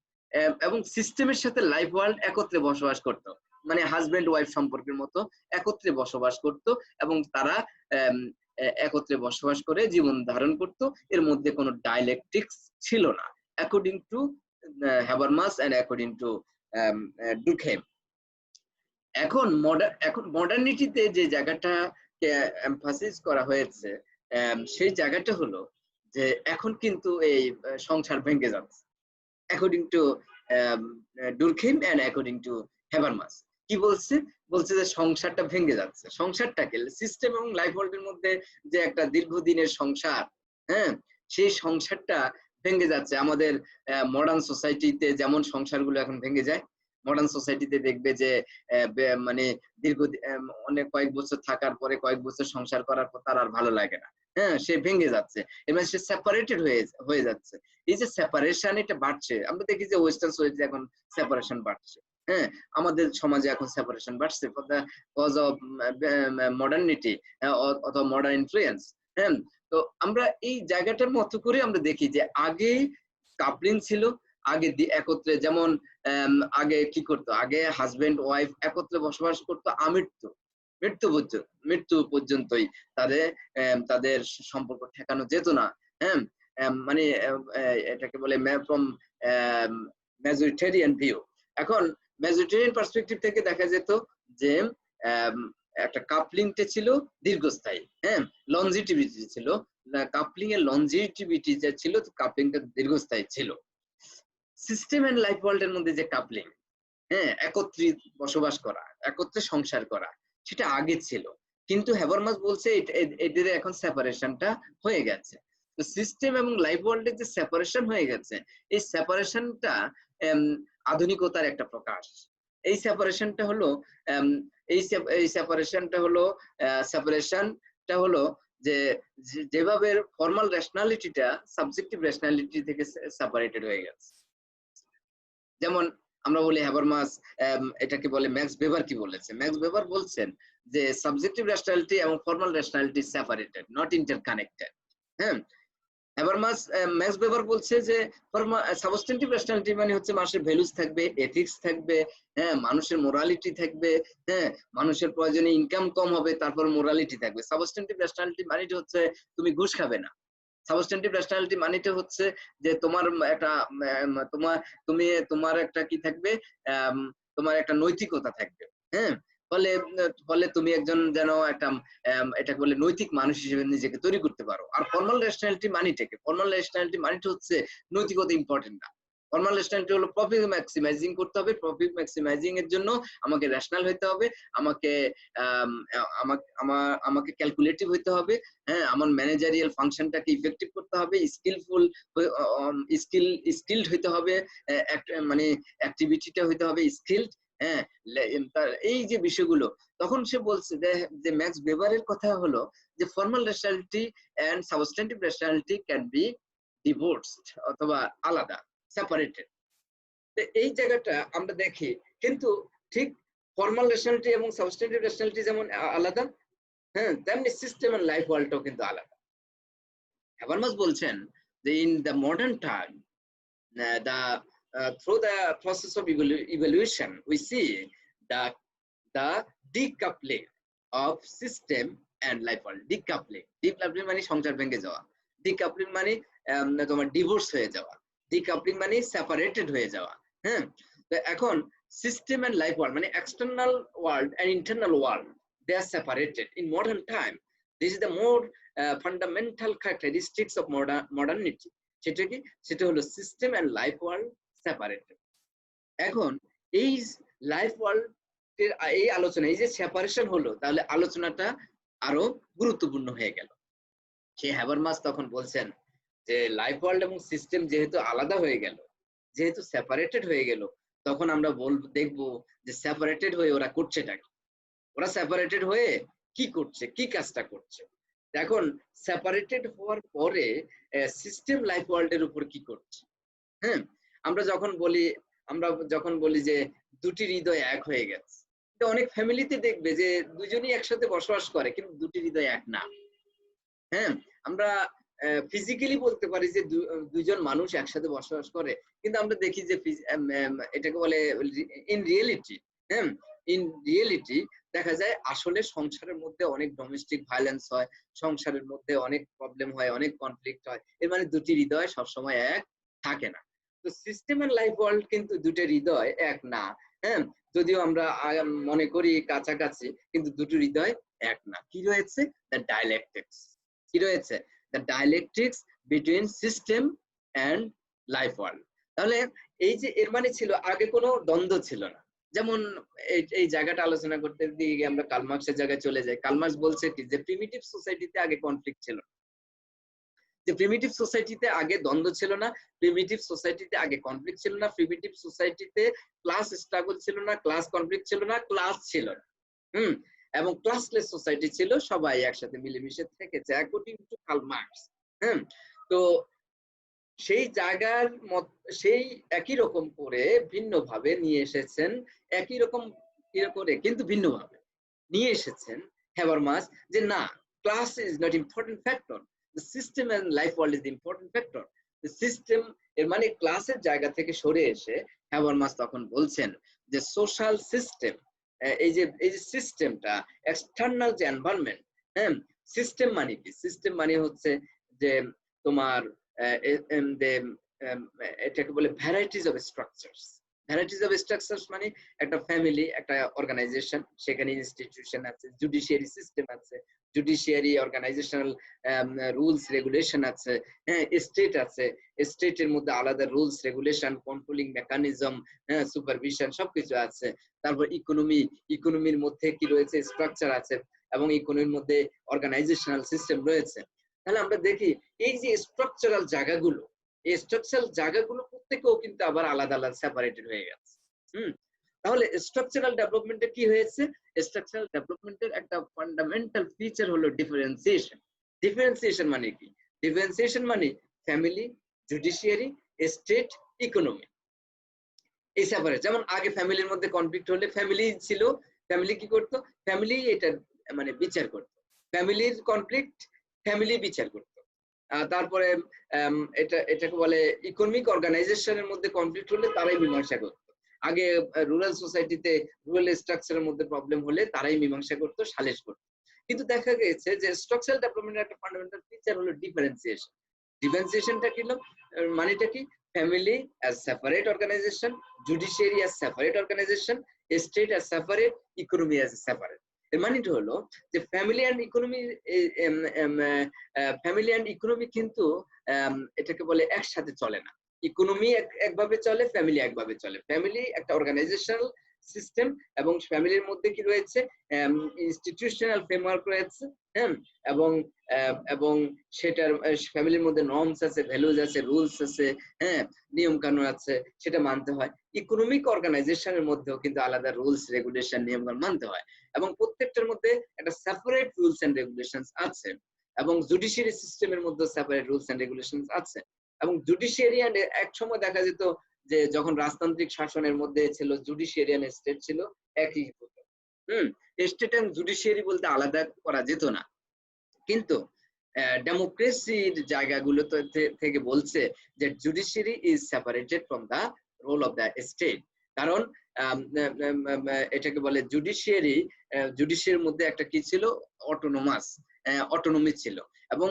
এবং সিস্টেমের সাথে লাইফ ওয়ার্ল্ড একত্রে বসবাস করত, মানে হাজবেন্ড ওয়াইফ সম্পর্কের মতো একত্রে বসবাস করত, এবং তারা একত্রে বসবাস করে জীবন ধারণ করত। এর মধ্যে কোনো ডায়ালেকটিক্স ছিল না, according to Habermas and according to Durkheim। এখন মডার্নিটিতে যে জায়গাটাকে এমফাসিস করা হয়েছে, সেই জায়গাটা হলো যে এখন কিন্তু এই সংসার ভেঙে যাচ্ছে, according to Durkheim and according to Habermas। কি বলছে যে সংসারটা ভেঙে যাচ্ছে। সংসারটাকে সিস্টেম এবং লাইফ ওয়ার্ল্ডের মধ্যে যে একটা দীর্ঘদিনের সংসার, হ্যাঁ, সেই সংসারটা ভেঙে যাচ্ছে। আমাদের মডার্ন সোসাইটিতে যেমন সংসারগুলো এখন ভেঙে যায়, মডার্ন সোসাইটিতে দেখবে যে মানে অনেক কয়েক বছর থাকার পরে, কয়েক বছর সংসার করার পর তার আর ভালো লাগে না, হ্যাঁ, সে ভেঙে যাচ্ছে, এবার সে সেপারেটেড হয়ে যাচ্ছে। এই যে সেপারেশন, এটা বাড়ছে। আমরা দেখি যে ওয়েস্টার্ন সোসাইটিতে এখন সেপারেশন বাড়ছে, হ্যাঁ, আমাদের সমাজে এখন সেপারেশন বাড়ছে কজ অফ মডার্নিটি অথবা মডার্ন ইনফ্লুয়েন্স। হ্যাঁ, তো আমরা এই জায়গাটার মতো করে আমরা দেখি যে আগে কাপলিং ছিল, আগে একত্রে, যেমন আগে কি করতো, আগে হাজবেন্ড ওয়াইফ একত্রে বসবাস করতো মৃত্যু পর্যন্তই তাদের সম্পর্ক ঠেকানো যেত না। হ্যাঁ, মানে এটাকে বলে ফ্রম মেজরিটেরিয়ান ভিউ। এখন মেজরিটেরিয়ান পার্সপেক্টিভ থেকে দেখা যেত যে একটা কাপলিংটা ছিল দীর্ঘস্থায়ী, হ্যাঁ, লঞ্জিটিভিটি ছিল, কাপলিং এর লঞ্জিটিভিটি যে ছিল, কাপলিংটা দীর্ঘস্থায়ী ছিল। সিস্টেম এন্ড লাইফ ওয়ার্ল্ড এর মধ্যে যে কাপলিং, হ্যাঁ, একত্রে বসবাস করা, একত্রে সংসার করা, সেটা আগে ছিল, কিন্তু হ্যাবারমাস বলছে এদের এখন সেপারেশনটা হয়ে গেছে। তো তো সিস্টেম এবং লাইফ ওয়ার্ল্ডের যে সেপারেশন হয়ে গেছে, এই সেপারেশনটা আধুনিকতার একটা প্রকাশ। এই সেপারেশনটা হলো এই সেপারেশনটা হলো যে যেভাবে ফর্মাল রেশনালিটিটা সাবজেক্টিভ রেশনালিটি থেকে সেপারেটেড হয়ে গেছে। যেমন আমরা বলি হ্যাবারমাস, এটাকে বলে ম্যাক্স ওয়েবার কি বলেছে? ম্যাক্স ওয়েবার বলছেন যে সাবজেক্টিভ রেশনালিটি এবং formal rationality separated, not interconnected. হ্যাঁ, ম্যাক্স ওয়েবার বলছে যে সাবস্টেন্টিভ রেশনালিটি মানে হচ্ছে মানুষের ভ্যালুস থাকবে, এথিক্স থাকবে, হ্যাঁ, মানুষের মোরালিটি থাকবে, হ্যাঁ, মানুষের প্রয়োজনে ইনকাম কম হবে, তারপর মোরালিটি থাকবে। সাবস্টেন্টিভ রেশনালিটি মানে হচ্ছে তুমি ঘুষ খাবে না। সাবস্টেন্টিভ রেশনালিটি মানেটা হচ্ছে যে তোমার একটা তোমার একটা কি থাকবে, তোমার একটা নৈতিকতা থাকবে। হ্যাঁ, ফলে তুমি একজন যেন একটা এটাকে বলে নৈতিক মানুষ হিসেবে নিজেকে তৈরি করতে পারো। আর ফর্মাল রেশনালিটি মানিটা হচ্ছে নৈতিকতা ইম্পর্টেন্ট না। ফর্মাল রেশনালিটি হলো প্রফিট ম্যাক্সিমাইজিং করতে হবে। প্রফিট ম্যাক্সিমাইজিং এর জন্য আমাকে রেশনাল হইতে হবে, আমাকে ক্যালকুলেটিভ হইতে হবে, হ্যাঁ, আমার ম্যানেজারিয়াল ফাংশনটাকে ইফেক্টিভ করতে হবে, স্কিলড হইতে হবে, মানে অ্যাক্টিভিটিটা হইতে হবে স্কিলড। হ্যাঁ, এই যে বিষয়গুলো, তখন সে বলছে যে ম্যাক্স ওয়েবারের কথা হলো যে formal rationality and substantive rationality can be divorced অথবা আলাদা, সেপারেটেড। এই জায়গাটা আমরা দেখি, কিন্তু ঠিক ফর্মাল রেশনালিটি এবং সাবস্টেন্টিভ রেশনালিটি যেমন আলাদা, হ্যাঁ, তেমনি সিস্টেম এন্ড লাইফ ওয়ার্ল্ডটাও কিন্তু আলাদা। হ্যাবারমাস বলছেন যে in the modern time, through the process of evolution, we see the decoupling of system and life world. Decoupling মানে সংসার ভেঙে যাওয়া, decoupling মানে তোমার ডিভোর্স হয়ে যাওয়া, decoupling মানে সেপারেটেড হয়ে যাওয়া। হ্যাঁ, তো এখন সিস্টেম এন্ড লাইফ ওয়ার্ল্ড মানে external world and internal world, they are separated in modern time. This is the more fundamental characteristics of modernity. সেটা হলো system and life world separated. এখন এই লাইফ ওয়ার্ল্ড এর এই আলোচনা, এই যে সেপারেশন হলো, তাহলে আলোচনাটা আরো গুরুত্বপূর্ণ হয়ে গেল। সে হ্যাবারমাস তখন বলছেন যে লাইফ ওয়ার্ল্ড এবং সিস্টেম যেহেতু আলাদা হয়ে গেল, যেহেতু সেপারেটেড হয়ে গেল, তখন আমরা দেখবো যে সেপারেটেড হয়ে ওরা করছেটা কি, ওরা সেপারেটেড হয়ে কি করছে, কি কাজটা করছে। এখন সেপারেটেড হওয়ার পরে সিস্টেম লাইফ ওয়ার্ল্ডের উপর কি করছে। হ্যাঁ, আমরা যখন বলি যে দুটি হৃদয় এক হয়ে গেছে, অনেক ফ্যামিলিতে দেখবে যে দুজনই একসাথে বসবাস করে কিন্তু দুটি হৃদয় এক না। হ্যাঁ, আমরা ফিজিক্যালি বলতে পারি যে দুইজন মানুষ একসাথে বসবাস করে, কিন্তু আমরা দেখি যে এটাকে বলে ইন রিয়েলিটি দেখা যায় আসলে সংসারের মধ্যে অনেক ডোমেস্টিক ভায়োলেন্স হয়, সংসারের মধ্যে অনেক প্রবলেম হয়, অনেক কনফ্লিক্ট হয়। এর মানে দুটি হৃদয় সবসময় এক থাকে না। তো সিস্টেম এন্ড লাইফ ওয়ার্ল্ড কিন্তু দুটো হৃদয় এক না। হ্যাঁ, যদিও আমরা মনে করি কাছাকাছি, কিন্তু দুটো হৃদয় এক না। কি রয়েছে? The dialectics. কি রয়েছে? The dialectics between system and life world. তাহলে এই যে এর মানে ছিল আগে কোনো দ্বন্দ্ব ছিল না। যেমন এই জায়গাটা আলোচনা করতে গিয়ে আমরা কার্ল মার্কসের জায়গায় চলে যাই। কার্ল মার্কস বলছে কি যে প্রিমিটিভ সোসাইটিতে আগে কনফ্লিক্ট ছিল না, যে প্রিমিটিভ সোসাইটিতে আগে দ্বন্দ্ব ছিল না, প্রিমিটিভ সোসাইটিতে আগে কনফ্লিক্ট ছিল না, প্রিমিটিভ সোসাইটিতে ক্লাস স্ট্রাগল ছিল না, ক্লাস কনফ্লিক্ট ছিল না, ক্লাস ছিল না। এবং ক্লাসলেস সোসাইটি ছিল, সবাই একসাথে মিলেমিশে থেকেছে অ্যাকর্ডিং টু কার্ল মার্কস। তো সেই জায়গার সেই একই রকম করে ভিন্নভাবে নিয়ে এসেছেন, একই রকম করে কিন্তু ভিন্নভাবে নিয়ে এসেছেন হ্যাবারমাস, যে না, class is not important factor, the system and life world is the important factor. The system এর মানে ক্লাসের জায়গা থেকে সরে এসে হ্যাবারমাস তখন বলছেন যে সোশ্যাল সিস্টেম, এই যে সিস্টেমটা এক্সটার্নাল যে এনভায়রনমেন্ট, হ্যাঁ, সিস্টেম মানে কি? সিস্টেম মানে হচ্ছে যে তোমার এটাকে বলে varieties of structures. Varieties of structures মানে একটা ফ্যামিলি, একটা অর্গানাইজেশন, সেখানে ইনস্টিটিউশন আছে, জুডিশিয়ারি সিস্টেম আছে, জুডিশিয়ারি অর্গানাইজেশনাল রুলস রেগুলেশন আছে, হ্যাঁ, স্টেট আছে, স্টেটের মধ্যে আলাদা রুলস রেগুলেশন, কন্ট্রোলিং মেকানিজম, হ্যাঁ, সুপারভিশন সবকিছু আছে। তারপর ইকোনমির মধ্যে কি রয়েছে? স্ট্রাকচার আছে, এবং ইকোনমির মধ্যে অর্গানাইজেশনাল সিস্টেম রয়েছে। তাহলে আমরা দেখি এই যে স্ট্রাকচারাল জায়গাগুলো, এই স্ট্রাকচারাল জায়গাগুলো প্রত্যেকেও কিন্তু আবার আলাদা আলাদা সেপারেটেড হয়ে গেছে। তাহলে স্ট্রাকচারাল ডেভেলপমেন্টে কি হয়েছে? স্ট্রাকচারাল ডেভেলপমেন্টের একটা ফান্ডামেন্টাল ফিচার হলো ডিফারেন্সিয়েশন। ডিফারেন্সিয়েশন মানে কি? ডিফারেন্সিয়েশন মানে ফ্যামিলি, জুডিশিয়ারি, স্টেট, ইকোনমি এই সেপারেট। যেমন আগে ফ্যামিলির মধ্যে কনফ্লিক্ট হলে ফ্যামিলি ছিল, ফ্যামিলি কি করতো? ফ্যামিলি এটা মানে বিচার করতো। ফ্যামিলির কনফ্লিক্ট ফ্যামিলি বিচার করতো। তারপরে এটাকে বলে ইকোনমিক অর্গানাইজেশনের মধ্যে কনফ্লিক্ট হলে তারাই মীমাংসা করতো। আগে রুরাল সোসাইটিতে রুরাল স্ট্রাকচারের মধ্যে প্রবলেম হলে তারাই মীমাংসা করতো, সালিশ করতো। কিন্তু দেখা গেছে যে স্ট্রাকচারাল ডেভেলপমেন্টের একটা ফান্ডামেন্টাল ফিচার হলো ডিফারেন্সিয়েশন। ডিফারেন্সিয়েশনটা কি? মানেটা কি? Family as separate organization, judiciary as separate organization, state as separate, economy as separate. এর মানেটা হলো যে family and economy, family and economy কিন্তু এটাকে বলে একসাথে চলে না। ইকোনমি একভাবে চলে, ফ্যামিলি একভাবে চলে। ফ্যামিলি একটা অর্গানাইজেশনাল সিস্টেম এবং ফ্যামিলির মধ্যে কি রয়েছে? ইনস্টিটিউশনাল ফ্রেমওয়ার্ক রয়েছে, হ্যাঁ, এবং সেটার ফ্যামিলির মধ্যে নর্মস আছে, ভ্যালুজ আছে, রুলস আছে, হ্যাঁ, নিয়ম কানুন আছে, সেটা মানতে হয়। ইকোনমিক অর্গানাইজেশনের মধ্যেও কিন্তু আলাদা রুলস রেগুলেশন নিয়ম কানুন মানতে হয় এবং প্রত্যেকটার মধ্যে একটা সেপারেট রুলস এন্ড রেগুলেশনস আছে এবং জুডিশিয়ারি সিস্টেমের মধ্যে সেপারেট রুলস এন্ড রেগুলেশনস আছে। এবং জুডিশিয়ারি এন্ড এক সময় দেখা যেত যে যখন রাজতান্ত্রিক শাসনের মধ্যে ছিল জুডিশিয়ারি এন্ড স্টেট ছিল একই হতো। স্টেট এন্ড জুডিশিয়ারি বলতে আলাদা করা যেত না। কিন্তু ডেমোক্রেসির জায়গাগুলো থেকে বলছে যে judiciary is separated from the role of the state. কারণ এটাকে বলে জুডিশিয়ারির মধ্যে একটা কি ছিল? অটোনমি ছিল। এবং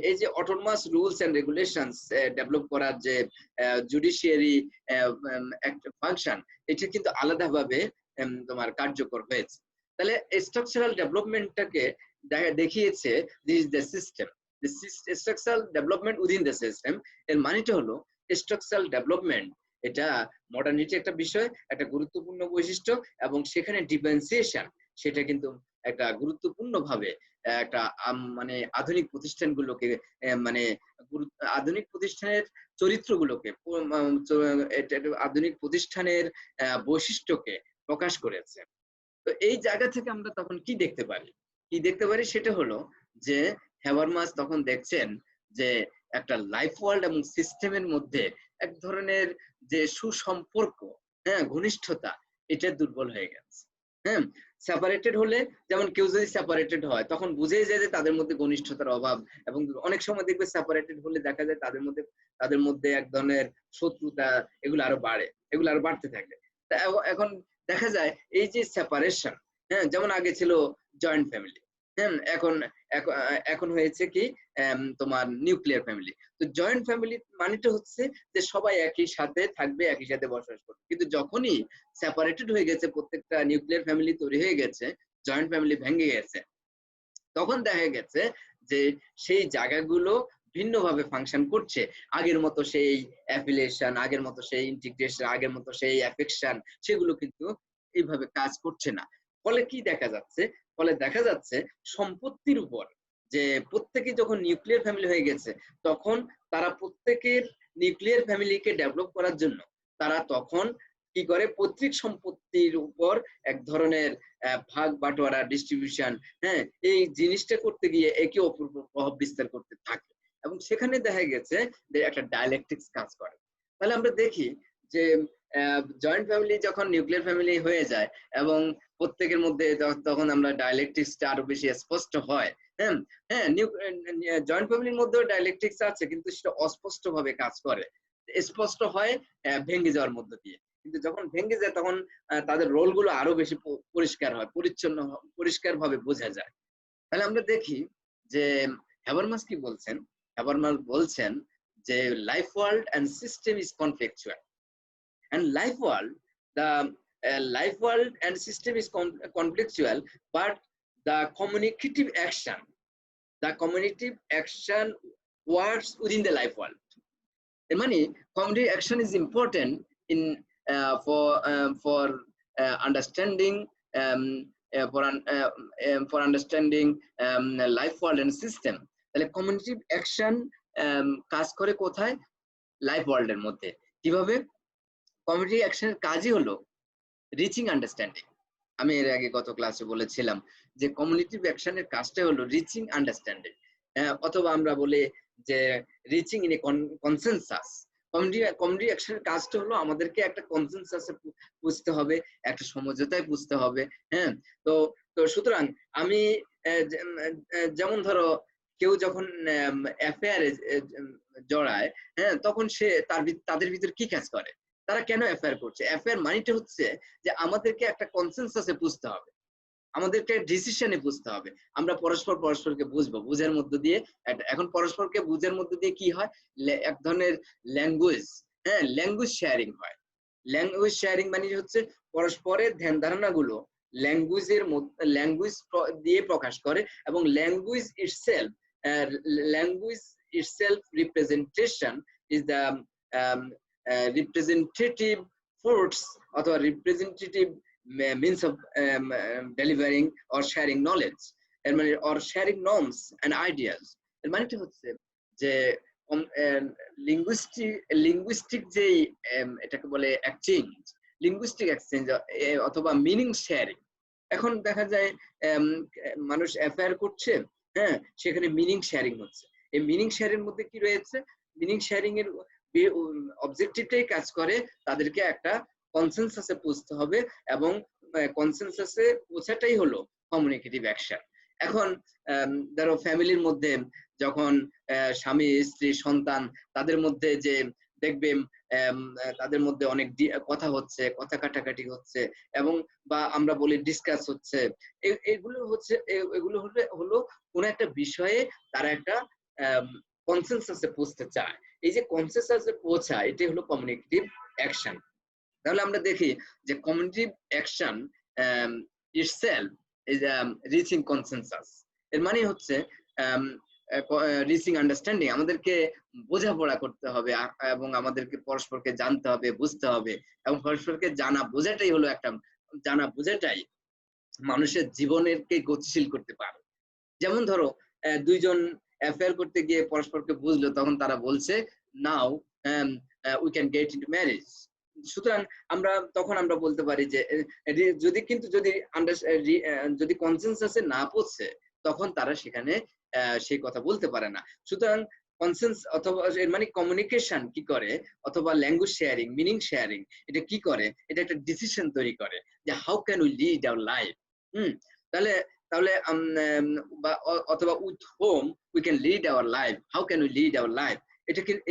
এই যে autonomous rules and regulations develop করার যে জুডিশিয়ারি একটা ফাংশন, এটা কিন্তু আলাদাভাবে তোমার কার্যকর হয়েছে। তাহলে স্ট্রাকচারাল ডেভেলপমেন্টটাকে দেখিয়েছে this is the system, structural development within the system. এর মানেটা হলো স্ট্রাকচারাল ডেভেলপমেন্ট এটা মডার্নিটি একটা বিষয়, একটা গুরুত্বপূর্ণ বৈশিষ্ট্য এবং সেখানে ডিফারেন্সিয়েশন সেটা কিন্তু একটা গুরুত্বপূর্ণ ভাবে একটা মানে আধুনিক প্রতিষ্ঠানগুলোকে মানে আধুনিক প্রতিষ্ঠানের চরিত্রগুলোকে, আধুনিক প্রতিষ্ঠানের বৈশিষ্ট্যকে প্রকাশ করেছে। তো এই জায়গা থেকে আমরা তখন কি দেখতে পারি? সেটা হলো যে হ্যাবারমাস তখন দেখছেন যে একটা লাইফ ওয়ার্ল্ড এবং সিস্টেমের মধ্যে এক ধরনের যে সুসম্পর্ক, হ্যাঁ, ঘনিষ্ঠতা, এটা দুর্বল হয়ে গেছে। হ্যাঁ, সেপারেটেড হলে, যেমন কেউ যদি সেপারেটেড হয় তখন বুঝেই যায় যে তাদের মধ্যে ঘনিষ্ঠতার অভাব, এবং অনেক সময় দেখবে সেপারেটেড হলে দেখা যায় তাদের মধ্যে এক ধরনের শত্রুতা, এগুলো আরো বাড়তে থাকে। এখন দেখা যায় এই যে সেপারেশন, হ্যাঁ, যেমন আগে ছিল জয়েন্ট ফ্যামিলি, হ্যাঁ, এখন হয়েছে কি তোমার নিউক্লিয়ার ফ্যামিলি। তো জয়েন্ট ফ্যামিলি মানেটা হচ্ছে যে সবাই একই সাথে থাকবে, একই সাথে বসবাস করবে। কিন্তু যখনই সেপারেটেড হয়ে গেছে, প্রত্যেকটা নিউক্লিয়ার ফ্যামিলি তৈরি হয়ে গেছে, জয়েন্ট ফ্যামিলি ভেঙে গেছে, তখন দেখা গেছে যে সেই জায়গাগুলো ভিন্নভাবে ফাংশন করছে। আগের মতো সেই অ্যাফিলিয়েশন, আগের মতো সেই ইন্টিগ্রেশন, আগের মতো সেই অ্যাফেকশন, সেগুলো কিন্তু এইভাবে কাজ করছে না। ফলে কি দেখা যাচ্ছে? দেখা যাচ্ছে সম্পত্তির উপর, যে প্রত্যেকে যখন নিউক্লিয়ার ফ্যামিলি হয়ে গেছে, তখন তারা প্রত্যেকের নিউক্লিয়ার ফ্যামিলিকে ডেভেলপ করার জন্য তারা তখন কি করে? পৈতৃক সম্পত্তির উপর এক ধরনের ভাগ বাটোয়ারা, ডিস্ট্রিবিউশন, হ্যাঁ, এই জিনিসটা করতে গিয়ে একে অপর প্রভাব বিস্তার করতে থাকে এবং সেখানে দেখা গেছে যে একটা ডায়ালেকটিক্স কাজ করে। তাহলে আমরা দেখি যে জয়েন্ট ফ্যামিলি যখন নিউক্লিয়ার ফ্যামিলি হয়ে যায় এবং প্রত্যেকের মধ্যে তখন আমরা ডায়ালেকটিক্সটা আরো বেশি স্পষ্ট হয়। হ্যাঁ, জয়েন্ট ফ্যামিলির মধ্যেও ডায়ালেকটিক্স আছে, কিন্তু সেটা অস্পষ্ট ভাবে কাজ করে। স্পষ্ট হয় ভেঙে যাওয়ার মধ্য দিয়ে। কিন্তু যখন ভেঙে যায় তখন তাদের রোলগুলো আরো বেশি পরিষ্কার হয়, পরিষ্কার ভাবে বোঝা যায়। তাহলে আমরা দেখি যে হ্যাবারমাস কি বলছেন? হ্যাবারমাস বলছেন যে life world and system is conflictual, and life world and system is conflictual, but the communicative action works within the life world. The community action is important in for understanding for understanding life world and system. তাহলে কমিউনিটিভ action কাজ করে কোথায়? Life ওয়ার্ল্ডের মধ্যে। কিভাবে? Community অ্যাকশনের কাজই হলো রিচিং আন্ডারস্ট্যান্ডিং। আমি এর আগে গত ক্লাসে বলেছিলাম যে কমিউনিটিভ অ্যাকশনের কাজটা হলো রিচিং আন্ডারস্ট্যান্ডিং, অথবা আমরা বলি যে reaching in a consensus. Community অ্যাকশনের কাজটা হলো আমাদেরকে একটা কনসেনসাসে বুঝতে হবে, একটা সমঝোতায় বুঝতে হবে। হ্যাঁ, তো তো সুতরাং আমি যেমন ধরো কেউ যখন অ্যাফেয়ারে জড়ায়, হ্যাঁ, তখন সে তাদের ভিতর কি কাজ করে, তারা কেন অ্যাফেয়ার করছে? অ্যাফেয়ার মানেটা হচ্ছে যে আমাদেরকে একটা কনসেনসাসে বুঝতে হবে, আমাদেরকে ডিসিশনে বুঝতে হবে। আমরা পরস্পরকে বুঝবো, বুঝার মধ্য দিয়ে এখন পরস্পরকে বুঝার মধ্য দিয়ে কি হয়? এক ধরনের ল্যাঙ্গুয়েজ, হ্যাঁ, ল্যাঙ্গুয়েজ শেয়ারিং হয়। ল্যাঙ্গুয়েজ শেয়ারিং মানে হচ্ছে পরস্পরের ধ্যান ধারণাগুলো ল্যাঙ্গুয়েজ দিয়ে প্রকাশ করে, এবং language itself representation is the representative force অথবা representative means of delivering or sharing knowledge, এর মানে or sharing norms and ideas। এর মানেটা হচ্ছে যে লিঙ্গুইস্টিক যে এটাকে বলে লিঙ্গুইস্টিক এক্সচেঞ্জ অথবা মিনিং শেয়ারিং। এখন দেখা যায় মানুষ অ্যাফেয়ার করছে, হ্যাঁ, সেখানে মিনিং শেয়ারিং হচ্ছে। এই মিনিং শেয়ারিং এর মধ্যে কি রয়েছে? মিনিং শেয়ারিং এর অবজেক্টিভটাই কাজ করে তাদেরকে একটা কনসেনসাসে পৌঁছতে হবে, এবং কনসেনসাসে পৌঁছাটাই হলো কমিউনিকেটিভ অ্যাকশন। এখন ধরো ফ্যামিলির মধ্যে যখন স্বামী স্ত্রী সন্তান তাদের মধ্যে যে দেখবে তাদের মধ্যে অনেক কথা হচ্ছে, কথা কাটাকাটি হচ্ছে, এবং বা আমরা বলি ডিসকাস হচ্ছে, এগুলো হলো কোন একটা বিষয়ে তারা একটা কনসেনসাসে পৌঁছতে চায়। এই যে কনসেনসাসে পৌঁছা, এটাই হলো কমিউনিকেটিভ অ্যাকশন। তাহলে আমরা দেখি যে communicative action itself is reaching consensus. এর মানে হচ্ছে রিচিং আন্ডারস্ট্যান্ডিং, আমাদেরকে বোঝাপড়া করতে হবে এবং আমাদেরকে পরস্পরকে জানতে হবে, বুঝতে হবে, এবং পরস্পরকে জানা বোঝাটাই মানুষের জীবনেরকে গতিশীল করতে পারে। যেমন ধরো দুইজন অ্যাফেয়ার করতে গিয়ে পরস্পরকে বুঝলো, তখন তারা বলছে now we can get into marriage. সুতরাং তখন আমরা বলতে পারি যে যদি কনসেনসাসে না পৌঁছে, তখন তারা সেখানে সেই কথা বলতে পারে না। সুতরাং কনসেন্স অথবা এর মানে কমিউনিকেশন কি করে, অথবা ল্যাঙ্গুয়েজ শেয়ারিং, মিনিং শেয়ারিং, এটা কি করে? এটা একটা ডিসিশন তৈরি করে যে how can we lead our life. তাহলে অথবা with home we can lead our life, how can we lead our life.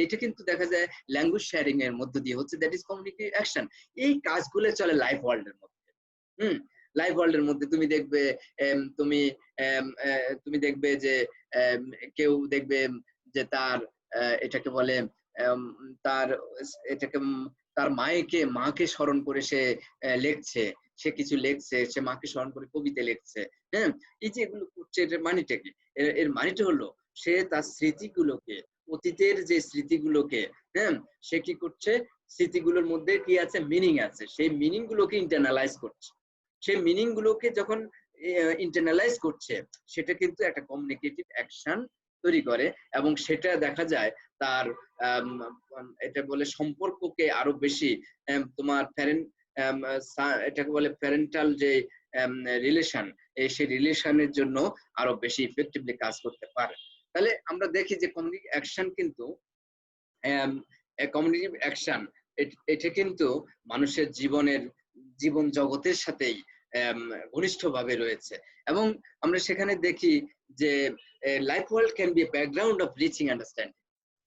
এটা কিন্তু দেখা যায় ল্যাঙ্গুয়েজ শেয়ারিং এর মধ্য দিয়ে হচ্ছে, দ্যাট ইজ কমিউনিকেটিভ অ্যাকশন। এই কাজগুলো চলে লাইফ ওয়ার্ল্ডের মধ্যে। লাইফ ওয়ার্ল্ডের মধ্যে তুমি দেখবে যে কেউ দেখবে যে তার এটাকে বলে তার মাকে স্মরণ করে সে লেখছে, সে কিছু লেখছে, সে মাকে স্মরণ করে কবিতা লিখছে। হ্যাঁ, এই যে এগুলো করছে, এর মানেটা কি? এর মানেটা হলো সে তার স্মৃতিগুলোকে, অতীতের যে স্মৃতিগুলোকে, হ্যাঁ, সে কি করছে? স্মৃতিগুলোর মধ্যে কি আছে? মিনিং আছে। সেই মিনিং গুলোকে ইন্টারনালাইজ করছে। সেই মিনিং গুলোকে যখন ইন্টারনালাইজ করছে, সেটা কিন্তু একটা কমিউনিকেটিভ অ্যাকশন তৈরি করে, এবং সেটা দেখা যায় তার এটা বলে সম্পর্ককে আরো বেশি তোমার এটাকে বলে প্যারেন্টাল যে রিলেশন, সেই রিলেশনের জন্য আরো বেশি ইফেক্টিভলি কাজ করতে পারে। তাহলে আমরা দেখি যে কমিউনিকেটিভ অ্যাকশন কিন্তু কমিউনিকেটিভ অ্যাকশন এটা কিন্তু মানুষের জীবন জগতের সাথেই ঘনিষ্ঠভাবে রয়েছে। এবং আমরা সেখানে দেখি যে life world can B A background of reaching understanding.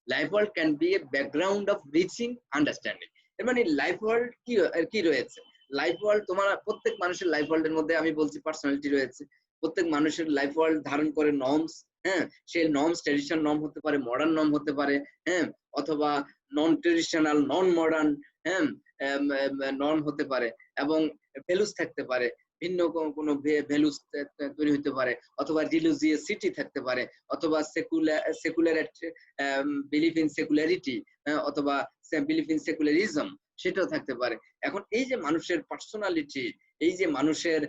Life world can B A background of reaching understanding. এর মানে লাইফ ওয়ার্ল্ড কি রয়েছে? লাইফ ওয়ার্ল্ড, তোমার প্রত্যেক মানুষের লাইফ ওয়ার্ল্ডের মধ্যে আমি বলছি পার্সোনালিটি রয়েছে। প্রত্যেক মানুষের লাইফ ওয়ার্ল্ড ধারণ করে নর্মস। হ্যাঁ, সেই নর্মস ট্র্যাডিশনাল নর্ম হতে পারে, মডার্ন নর্ম হতে পারে, হ্যাঁ, অথবা নন ট্র্যাডিশনাল, নন মডার্ন, হ্যাঁ, নর্ম হতে পারে, এবং ভ্যালুস থাকতে পারে, ভিন্ন কোনো ভ্যালুস তৈরি হতে পারে, অথবা রিলিজিয়াসিটি থাকতে পারে, অথবা সেকুলার বিলিফ ইন সেকুলারিটি, অথবা বিলিফ ইন সেকুলারিজম, সেটাও থাকতে পারে। এখন এই যে মানুষের পার্সোনালিটি, এই যে মানুষের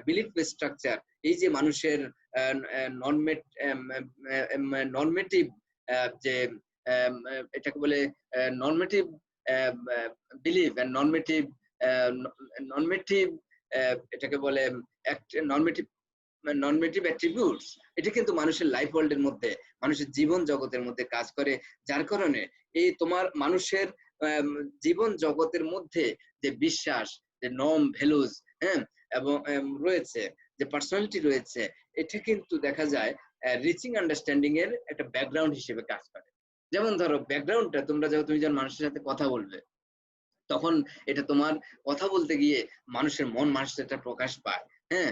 বিলিফ স্ট্রাকচার, এই যে মানুষের নর্মেটিভ যে এটাকে বলে নর্মেটিভ বিলিভ এন্ড নর্মেটিভ এটাকে বলে নর্মেটিভ অ্যাট্রিবিউটস, এটা কিন্তু মানুষের লাইফ ওয়ার্ল্ডের মধ্যে, মানুষের জীবন জগতের মধ্যে কাজ করে, যার কারণে এই তোমার মানুষের জীবন জগতের মধ্যে যে বিশ্বাস, যে নর্ম ভ্যালুজ, হ্যাঁ, এবং রয়েছে, যে পার্সোনালিটি রয়েছে, এটা কিন্তু দেখা যায় রিচিং আন্ডারস্ট্যান্ডিং এর একটা ব্যাকগ্রাউন্ড হিসেবে কাজ করে। যেমন ধরো ব্যাকগ্রাউন্ডটা, তুমি যখন মানুষের সাথে কথা বলবে, তখন এটা তোমার কথা বলতে গিয়ে মানুষের মন মানসিকতা প্রকাশ পায়, হ্যাঁ,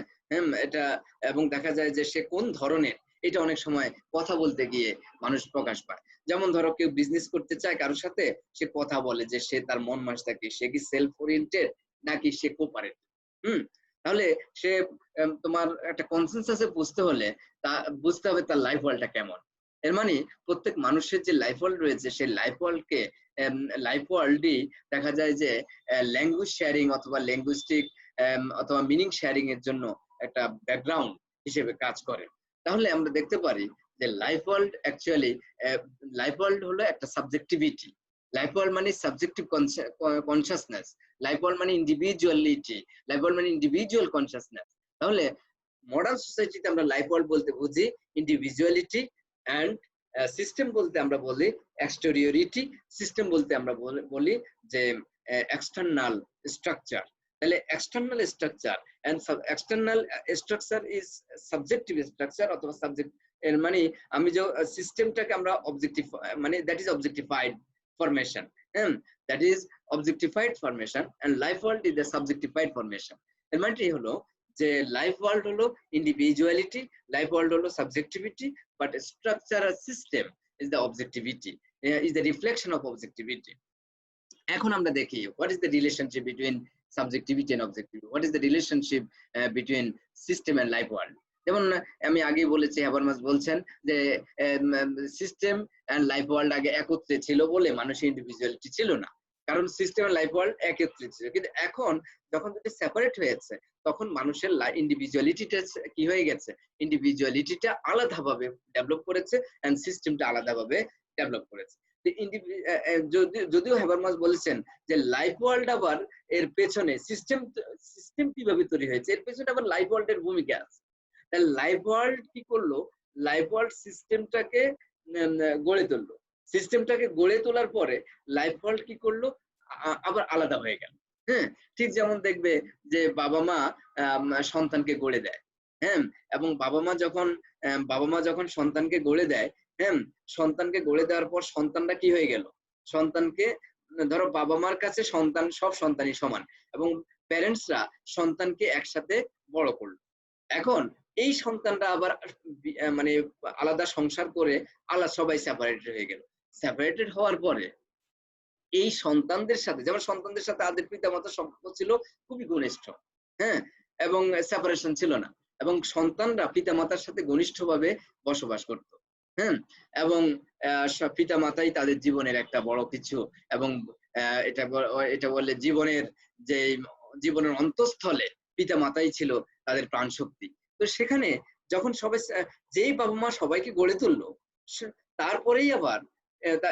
এটা, এবং দেখা যায় যে সে কোন ধরনের, এটা অনেক সময় কথা বলতে গিয়ে মানুষ প্রকাশ পায়। যেমন ধরো কেউ বিজনেস করতে চায় কারোর সাথে, সে কথা বলে যে সে তার মন মানসিকতা কি, সে কি সেলফ ওরিয়েন্টেড নাকি সে কোপারেট। তাহলে সে তোমার একটা কনসেনসাসে বুঝতে হলে বুঝতে হবে তার লাইফ ওয়ার্ল্ডটা কেমন। এর মানে প্রত্যেক মানুষের যে লাইফ ওয়ার্ল্ড রয়েছে, সেই লাইফ ওয়ার্ল্ডই দেখা যায় যে ল্যাঙ্গুয়েজ শেয়ারিং অথবা লিঙ্গুইস্টিক অথবা মিনিং শেয়ারিং এর জন্য একটা ব্যাকগ্রাউন্ড হিসেবে কাজ করে। তাহলে আমরা দেখতে পারি যে লাইফ ওয়ার্ল্ড হলো একটা সাবজেক্টিভিটি। লাইফ ওয়ার্ল্ড মানে সাবজেক্টিভ কনসিয়াসনেস, লাইফ ওয়ার্ল্ড মানে ইন্ডিভিজুয়ালিটি, লাইফ ওয়ার্ল্ড মানে ইন্ডিভিজুয়াল কনসিয়াসনেস। তাহলে মডার্ন সোসাইটিতে আমরা লাইফ ওয়ার্ল্ড বলতে বুঝি ইন্ডিভিজুয়ালিটি, অ্যান্ড সিস্টেম বলতে আমরা বলি এক্সটেরিয়রিটি, সিস্টেম বলতে আমরা বলি যে এক্সটার্নাল স্ট্রাকচার। তাহলে external structure and external structure is subjective structure অথবা সাবজেক্ট, এর মানে আমি যে সিস্টেমটাকে আমরা অবজেক্টিভ, মানে that is objectified formation, that is objectified formation, and life world is the subjectified formation. এর মানেই হলো যে লাইফ ওয়ার্ল্ড হলো ইন্ডিভিজুয়ালিটি, লাইফ ওয়ার্ল্ড হলো সাবজেক্টিভিটি, বাট স্ট্রাকচার আর system is the objectivity, is the reflection of objectivity. এখন আমরা দেখি what is the relationship between subjectivity and objectivity, what is the relationship between system and life world. যেমন আমি আগেই বলেছি, হ্যাবারমাস বলছেন যে সিস্টেম এন্ড লাইফ ওয়ার্ল্ড আগে একত্রে ছিল বলে মানুষের ইন্ডিভিজুয়ালিটি ছিল না, কারণ সিস্টেম এন্ড লাইফ ওয়ার্ল্ড একত্রে ছিল। কিন্তু এখন যখন দুটো সেপারেট হয়েছে, তখন মানুষের ইন্ডিভিজুয়ালিটিটা কি হয়ে গেছে, ইন্ডিভিজুয়ালিটিটা আলাদাভাবে ডেভেলপ করেছে এন্ড সিস্টেমটা আলাদাভাবে ডেভেলপ করেছে। যদিও হ্যাবারমাস বলেছেন যে লাইফ ওয়ার্ল্ড আবার এর পেছনে সিস্টেম কিভাবে তৈরি হয়েছে, এর পেছনে আবার লাইফ ওয়ার্ল্ডের ভূমিকা আছে। তাহলে লাইফ ওয়ার্ল্ড কি করলো, লাইফ ওয়ার্ল্ড সিস্টেমটাকে গড়ে তুললো, সিস্টেমটাকে গড়ে তোলার পরে লাইফ ওয়ার্ল্ড কি করলো, আবার আলাদা হয়ে গেল। হ্যাঁ, ঠিক যেমন দেখবে যে বাবা মা সন্তানকে গড়ে দেয়, হ্যাঁ, এবং বাবা মা যখন সন্তানকে গড়ে দেয়, হ্যাঁ, সন্তানকে গড়ে দেওয়ার পর সন্তানটা কি হয়ে গেল, সন্তানকে ধরো বাবা মার কাছে সব সন্তানই সমান, এবং প্যারেন্টসরা সন্তানকে একসাথে বড় করলো। এখন এই সন্তানরা আবার মানে আলাদা সংসার করে আলাদা সবাই সেপারেটেড হয়ে গেল। সেপারেটেড হওয়ার পরে এই সন্তানদের সাথে, যেমন সন্তানদের সাথে তাদের পিতামাতার সম্পর্ক ছিল খুবই ঘনিষ্ঠ, হ্যাঁ, এবং সেপারেশন ছিল না, এবং সন্তানরা পিতামাতার সাথে ঘনিষ্ঠভাবে বসবাস করত, হ্যাঁ, এবং পিতামাতাই তাদের জীবনের একটা বড় কিছু, এবং এটা বললে জীবনের অন্তঃস্থলে পিতামাতাই ছিল তাদের প্রাণ শক্তি। তো সেখানে যখন সবাই, যেই বাবা মা সবাইকে গড়ে তুললো, তারপরেই আবার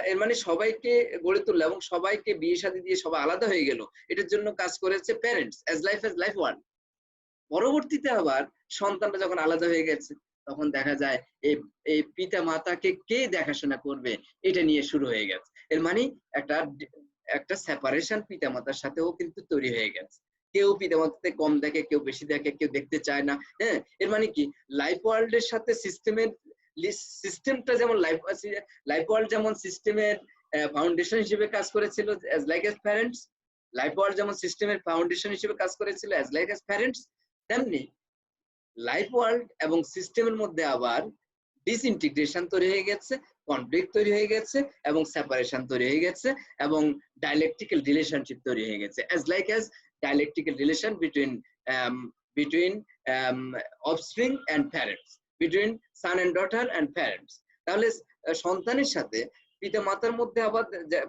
এর মানে সবাইকে গড়ে তুললো এবং সবাইকে বিয়ে শাদী দিয়ে সবাই আলাদা হয়ে গেল, এটার জন্য কাজ করেছে প্যারেন্টস অ্যাজ লাইফ ওয়ার্ল্ড। পরবর্তীতে আবার সন্তানটা যখন আলাদা হয়ে গেছে, তখন দেখা যায় এই পিতা মাতাকে কে দেখাশোনা করবে, এটা নিয়ে শুরু হয়ে গেছে। এর মানে একটা সেপারেশন পিতা মাতার সাথেও কিন্তু তৈরি হয়ে গেছে। কেউ পিতা মাতাতে কম দেখে, কেউ বেশি দেখে, কেউ দেখতে চায় না, হ্যাঁ। এর মানে কি, লাইফ ওয়ার্ল্ডের সাথে সিস্টেমটা যেমন লাইফ ওয়ার্ল্ড যেমন সিস্টেমের ফাউন্ডেশন হিসেবে কাজ করেছিল as like as parents, life world যেমন সিস্টেমের ফাউন্ডেশন হিসেবে কাজ করেছিল অ্যাজ লাইক অ্যাজ প্যারেন্টস, তেমনি লাইফ ওয়ার্ল্ড এবং সিস্টেমের মধ্যে আবার ডিসইন্টিগ্রেশন তৈরি হয়ে গেছে, কনফ্লিক্ট তৈরি হয়ে গেছে, এবং সেপারেশন তৈরি হয়ে গেছে, এবং ডায়ালেকটিক্যাল রিলেশনশিপ তৈরি হয়ে গেছে as like as dialectical relation between offspring and parents, between son and daughter and parents. তাহলে সন্তানের সাথে পিতা মাতার মধ্যে আবার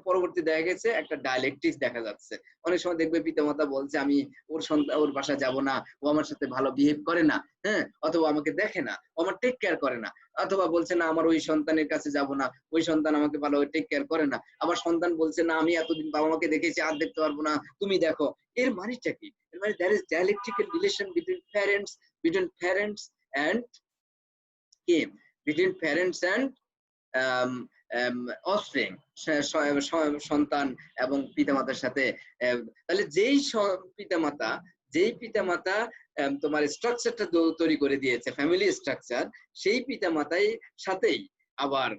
পরবর্তী দেখা গেছে একটা ডায়ালেকটিক্স দেখা যাচ্ছে। অনেক সময় দেখবে পিতা মাতা বলছে আমি ওর সন্তান ওর বাসা যাব না, ও আমার সাথে ভালো বিহেভ করে না, হ্যাঁ, অথবা আমাকে দেখে না, ও আমার টেক কেয়ার করে না, অথবা বলছে না আমার ওই সন্তানের কাছে যাব না, ওই সন্তান আমাকে ভালো টেক কেয়ার করে না। আবার সন্তান বলছে না আমি এতদিন বাবা মাকে দেখেছি আর দেখতে পারবো না, তুমি দেখো। এর মানেটা কি? এর মানে there is dialectical relation between parents and offspring, সন্তান এবং পিতামাতার সাথে। তাহলে যেই পিতামাতা তোমার স্ট্রাকচারটা তৈরি করে দিয়েছে, ফ্যামিলি স্ট্রাকচার, সেই পিতামাতাই সাথেই আবার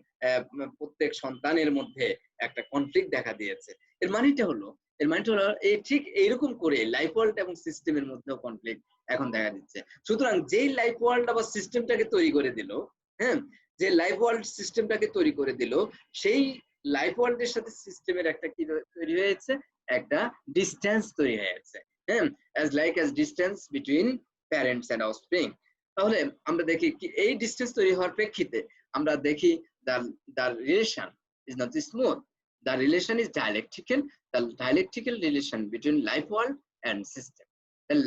প্রত্যেক সন্তানের মধ্যে একটা কনফ্লিক্ট দেখা দিয়েছে। এর মানেটা হলো এই ঠিক এইরকম করে লাইফ ওয়ার্ল্ড এবং সিস্টেমের মধ্যেও কনফ্লিক্ট এখন দেখা দিচ্ছে। সুতরাং যেই লাইফ ওয়ার্ল্ড আবার সিস্টেমটাকে তৈরি করে দিল, হ্যাঁ, যে লাইফ ওয়ার্ল্ড সিস্টেমটাকে তৈরি করে দিল, সেই লাইফ ওয়ার্ল্ডের সাথে সিস্টেমের একটা কি তৈরি হয়েছে, একটা ডিসটেন্স তৈরি হয়েছে, হ্যাঁ, as distance between parents and offspring। তাহলে আমরা দেখি কি এই ডিসটেন্স তৈরি হওয়ার প্রেক্ষিতে আমরা দেখি the relation is not smooth, the relation is dialectical, the dialectical relation between life world and system।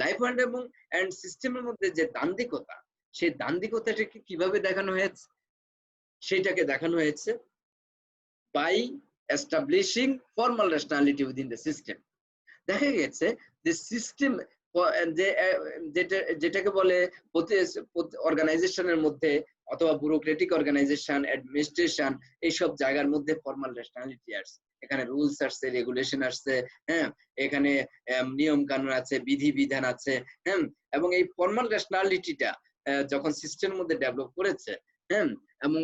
Life world এবং এন্ড সিস্টেমের মধ্যে যে দ্বান্দ্বিকতা, সেই দ্বান্দ্বিকতাটাকে কিভাবে দেখানো হয়েছে, সেটাকে দেখানো হয়েছে by establishing formal rationality within the system। দেখা গেছে যে সিস্টেম যেটাকে বলে অর্গানাইজেশনের মধ্যে অথবা ব্যুরোক্রেটিক অর্গানাইজেশন, অ্যাডমিনিস্ট্রেশন, এইসব জায়গার মধ্যে ফর্মাল রেশনালিটি আসছে, এখানে রুলস আসছে, রেগুলেশন আসছে, হ্যাঁ, এখানে নিয়ম কানুন আছে, বিধি বিধান আছে, হ্যাঁ, এবং এই ফর্মাল রেশনালিটিটা যখন সিস্টেমের মধ্যে ডেভেলপ করেছে, হ্যাঁ, এবং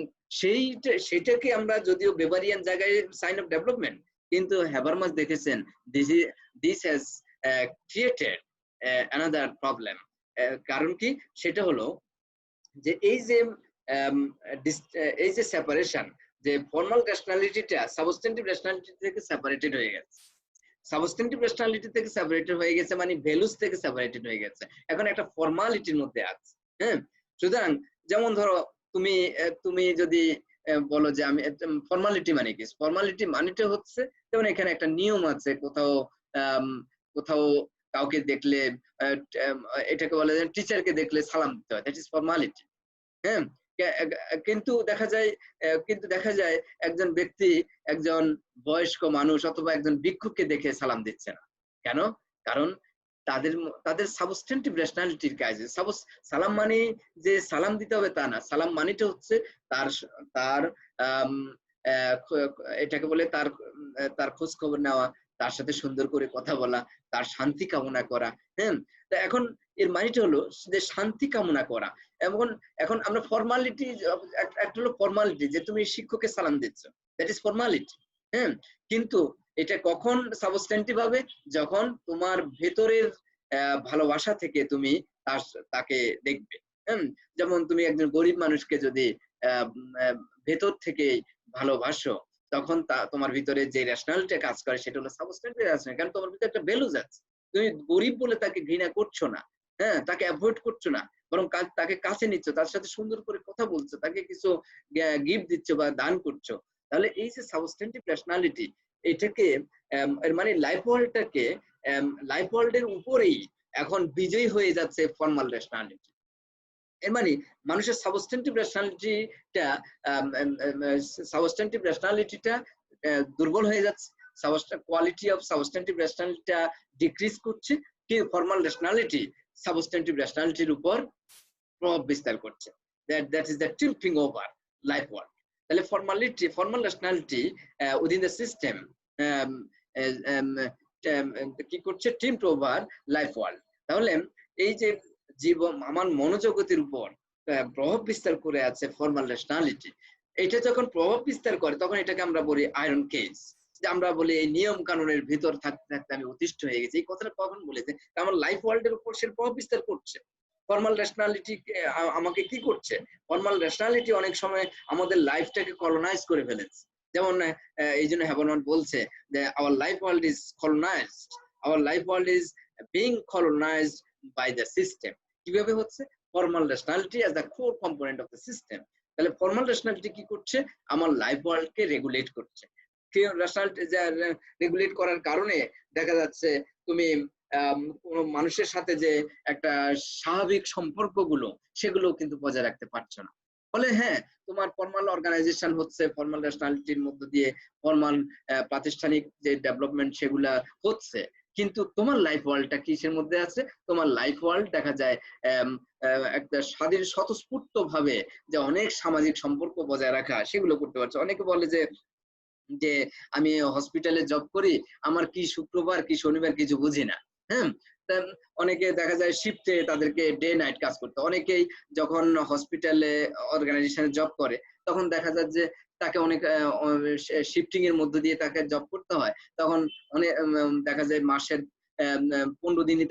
সেইটাকে আমরা যদিও বেভারিয়ান জায়গায় সাইন অফ ডেভেলপমেন্ট, কিন্তু হ্যাবারমাস দেখেছেন this has created another problem। কারণ কি? সেটা হলো যে এই যে সেপারেশন, যে ফর্মাল রেশনালিটিটা সাবস্টেন্টিভ রেশনালিটি থেকে সেপারেটেড হয়ে গেছে, সাবস্টেন্টিভ রেশনালিটি থেকে সেপারেটেড হয়ে গেছে, মানে ভ্যালুস থেকে সেপারেটেড হয়ে গেছে, এখন একটা ফর্মালিটির মধ্যে আছে, হ্যাঁ। সুতরাং যেমন ধরো তুমি যদি বলো যে আমি ফর্মালিটি মানে কি, ফর্মালিটি মানেটা হচ্ছে যেমন এখানে একটা নিয়ম আছে, কোথাও কাউকে দেখলে এটাকে বলে টিচারকে দেখলে সালাম দিতে হয়, দ্যাট ইজ ফর্মালিটি, হ্যাঁ। কিন্তু দেখা যায় একজন ব্যক্তি, একজন বয়স্ক মানুষ অথবা একজন ভিক্ষুককে দেখে সালাম দিচ্ছে না, কেন? কারণ তাদের সাবস্টেন্টিভ রেশনালিটির কাজে সালাম মানে যে সালাম দিতে হবে তা না, সালাম মানেটা হচ্ছে তার এটাকে বলে তার খোঁজ খবর নেওয়া, তার সাথে সুন্দর করে কথা বলা, তার শান্তি কামনা করা, হ্যাঁ। তো এখন এর মানেটা হলো যে শান্তি কামনা করা। এখন আমরা ফর্মালিটি, একটা হলো ফর্মালিটি যে তুমি শিক্ষককে সালাম দিচ্ছ, দ্যাট ইজ ফর্মালিটি, হ্যাঁ। কিন্তু এটা কখন সাবস্টেন্টিভ হবে? যখন তোমার ভেতরের ভালোবাসা থেকে তুমি তাকে দেখবে, হ্যাঁ। যেমন তুমি একজন গরিব মানুষকে যদি ভেতর থেকে ভালোবাসো, তখন তোমার ভিতরে যে রেশনালিটি কাজ করে সেটা হলো সাবস্টেন্টিভ রেশনালিটি, কারণ তোমার ভিতরে একটা ভ্যালুজ আছে। তুমি গরিব বলে তাকে ঘৃণা করছো না, হ্যাঁ, তাকে অ্যাভয়েড করছো না, বরং তাকে কাছে নিচ্ছ, তার সাথে সুন্দর করে কথা বলছো, তাকে কিছু গিফট দিচ্ছ বা দান করছো। তাহলে এই যে সাবস্টেন্টিভ রেশনালিটি, এটাকে মানে লাইফ ওয়ার্ল্ডের উপরেই এখন বিজয়ী হয়ে যাচ্ছে ফর্মাল রেশনালিটি। এর মানে মানুষের সাবস্টেন্টিভ রেশনালিটিটা দুর্বল হয়ে যাচ্ছে, কোয়ালিটি অফ সাবস্টেন্টিভ রেশনালিটিটা ডিক্রিজ করছে, কিন্তু ফর্মাল রেশনালিটি সাবস্টেন্টিভ রেশনালিটির উপর প্রভাব বিস্তার করছে। That is the tilting over life world. তাহলে formal rationality within the system কি করছে? Tilt over life world. তাহলে এই যে জীবন আমার মনোজগতের উপর প্রভাব বিস্তার করে আছে ফর্মাল রেশনালিটি, এটা যখন প্রভাব বিস্তার করে তখন এটাকে আমরা বলি আয়রন কেজ, যে আমরা বলি এই নিয়ম কানুনের ভিতর থাকতে থাকতে আমি অতিষ্ঠ হয়ে গেছি। এই কথাটা কখন বলেছে? আমার লাইফ ওয়ার্ল্ডের উপর সে প্রভাব বিস্তার করছে। ফর্মাল রেশনালিটি আমাকে কি করছে? ফর্মাল রেশনালিটি অনেক সময় আমাদের লাইফটাকে কলোনাইজ করে ফেলেছে। যেমন এই জন্য হ্যাবারম্যান বলছে যে our life world is colonised, our life world is being colonised by the system। কিভাবে হচ্ছে? Formal rationality as the core component of the system। তাহলে ফর্মাল রেশনালিটি কি করছে? আমার লাইফ ওয়ার্ল্ডকে রেগুলেট করছে। রেগুলেট করার কারণে দেখা যাচ্ছে তুমি কোনো মানুষের সাথে যে একটা স্বাভাবিক সম্পর্কগুলো সেগুলো কিন্তু বজায় রাখতে পারছো না। ফলে হ্যাঁ, তোমার ফর্মাল অর্গানাইজেশন হচ্ছে, ফর্মাল রেশনালিটির মধ্য দিয়ে ফর্মাল প্রাতিষ্ঠানিক যে ডেভেলপমেন্ট সেগুলা হচ্ছে, কিন্তু তোমার লাইফ ওয়ার্ল্ডটা কিসের মধ্যে আছে? তোমার লাইফ ওয়ার্ল্ড দেখা যায় একটা স্বাধীন স্বতঃস্ফূর্ত ভাবে যে অনেক সামাজিক সম্পর্ক বজায় রাখা সেগুলো করতে পারছে। অনেকে বলে যে যে আমি হসপিটালে জব করি, আমার কি শুক্রবার কি শনিবার কিছু বুঝি না। হ্যাঁ, অনেকে দেখা যায় শিফটে তাদেরকে ডে নাইট কাজ করতে। অনেকেই যখন হসপিটালে অর্গানাইজেশনে জব করে তখন দেখা যায় যে তাকে অনেক শিফটিং এর মধ্য দিয়ে তাকে জব করতে হয়। তখন অনেক দেখা যায় মাসের 15 দিনই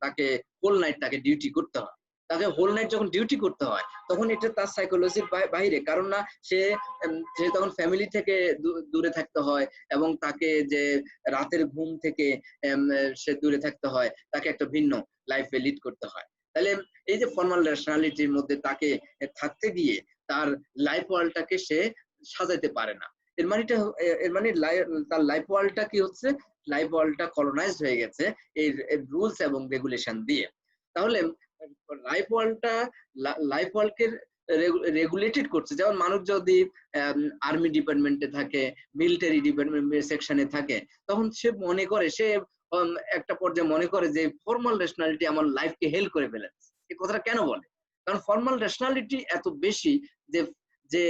তাকে হোল নাইট তাকে ডিউটি করতে হয়। তাকে হোল নাইট যখন ডিউটি করতে হয় তখন এটা তার সাইকোলজির বাইরে, কারণ না সে তখন ফ্যামিলি থেকে দূরে থাকতে হয় এবং তাকে যে রাতের ঘুম থেকে সে দূরে থাকতে হয়, তাকে একটা ভিন্ন লাইফে লিড করতে হয়। তাহলে এই যে ফর্মাল রেশনালিটির মধ্যে তাকে থাকতে গিয়ে তার লাইফ ওয়ার্ল্ডটাকে সে সাজাইতে পারে না। এর মানে তার লাইফ ওয়ার্ল্ডটা কি হচ্ছে? লাইফ ওয়ার্ল্ডটা কলোনাইজড হয়ে গেছে এই রুলস এবং রেগুলেশন দিয়ে। তাহলে লাইফ ওয়ার্ল্ডকে রেগুলেটেড করছে। যেমন মানুষ যদি আর্মি ডিপার্টমেন্টে থাকে, মিলিটারি ডিপার্টমেন্ট সেকশনে থাকে, তখন সে মনে করে, সে একটা পর্যায়ে মনে করে যে ফর্মাল রেশনালিটি আমার লাইফকে হেল্প করে ফেলেছে। এই কথাটা কেন বলে? কারণ ফর্মাল রেশনালিটি এত বেশি যে যে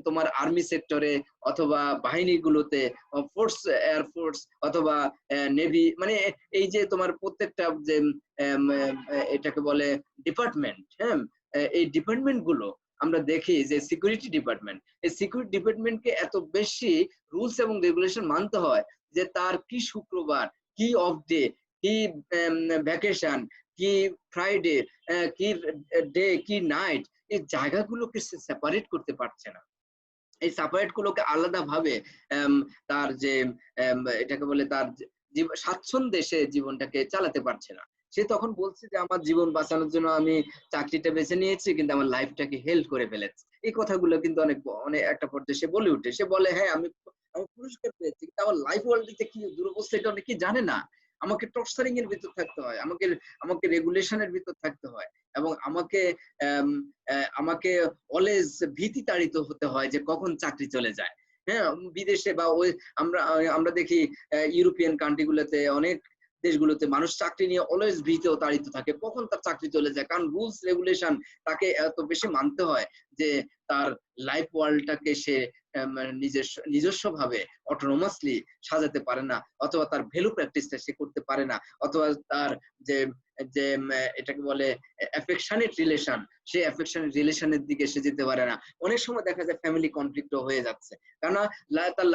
তোমার আর্মি সেক্টরে অথবা বাহিনীগুলোতে, ফোর্স, এয়ারফোর্স অথবা নেভি, মানে এই যে তোমার প্রত্যেকটা যে এটাকে বলে ডিপার্টমেন্ট, হ্যাঁ, এই ডিপার্টমেন্ট গুলো আমরা দেখি যে সিকিউরিটি ডিপার্টমেন্ট, এই সিকিউরিটি ডিপার্টমেন্টকে এত বেশি রুলস এবং রেগুলেশন মানতে হয় যে তার কি শুক্রবার, কি অফ ডে, কি ভ্যাকেশন, কি ফ্রাইডে, কি ডে, কি নাইট, এই জায়গাগুলোকে সে সেপারেট করতে পারছে না। এই সেপারেট গুলোকে আলাদা ভাবে তার যে এটাকে বলে তার স্বাচ্ছন্দ্যে সে জীবনটাকে চালাতে পারছে না। সে তখন বলছে যে আমার জীবন বাঁচানোর জন্য আমি চাকরিটা বেছে নিয়েছি, কিন্তু আমার লাইফটাকে হেল্প করে ফেলেছে। এই কথাগুলো কিন্তু অনেক একটা পর্যায়ে সে বলে উঠে। সে বলে হ্যাঁ, আমি পুরস্কার পেয়েছি, কিন্তু আমার লাইফ ওয়ার্ল্ডে কি দুরবস্থা এটা অনেকে জানে না। আমাকে টর্চারিং এর ভিতর থাকতে হয়, আমাকে রেগুলেশনের ভিতর থাকতে হয়, এবং আমাকে অলওয়েজ ভীতি তাড়িত হতে হয় যে কখন চাকরি চলে যায়। হ্যাঁ, বিদেশে বা ওই আমরা দেখি ইউরোপিয়ান কান্ট্রিগুলোতে, অনেক দেশগুলোতে মানুষ চাকরি নিয়ে অলওয়েজ ভীত ও তাড়িত থাকে কখন তার চাকরি চলে যায়, কারণ রুলস রেগুলেশন তাকে এত বেশি মানতে হয় যে তার লাইফ ওয়ার্ল্ডটাকে সে নিজস্ব ভাবে অটোনোমাসলি সাজাতে পারে না, অথবা তার ভ্যালু প্র্যাকটিসটা সে করতে পারে না, অথবা তার যে যে এটাকে বলে অ্যাফেকশনেট রিলেশন, সেই অ্যাফেকশনেট রিলেশনের দিকে সে যেতে পারে না। অনেক সময় দেখা যায় ফ্যামিলি কনফ্লিক্টও হয়ে যাচ্ছে, কারণ তার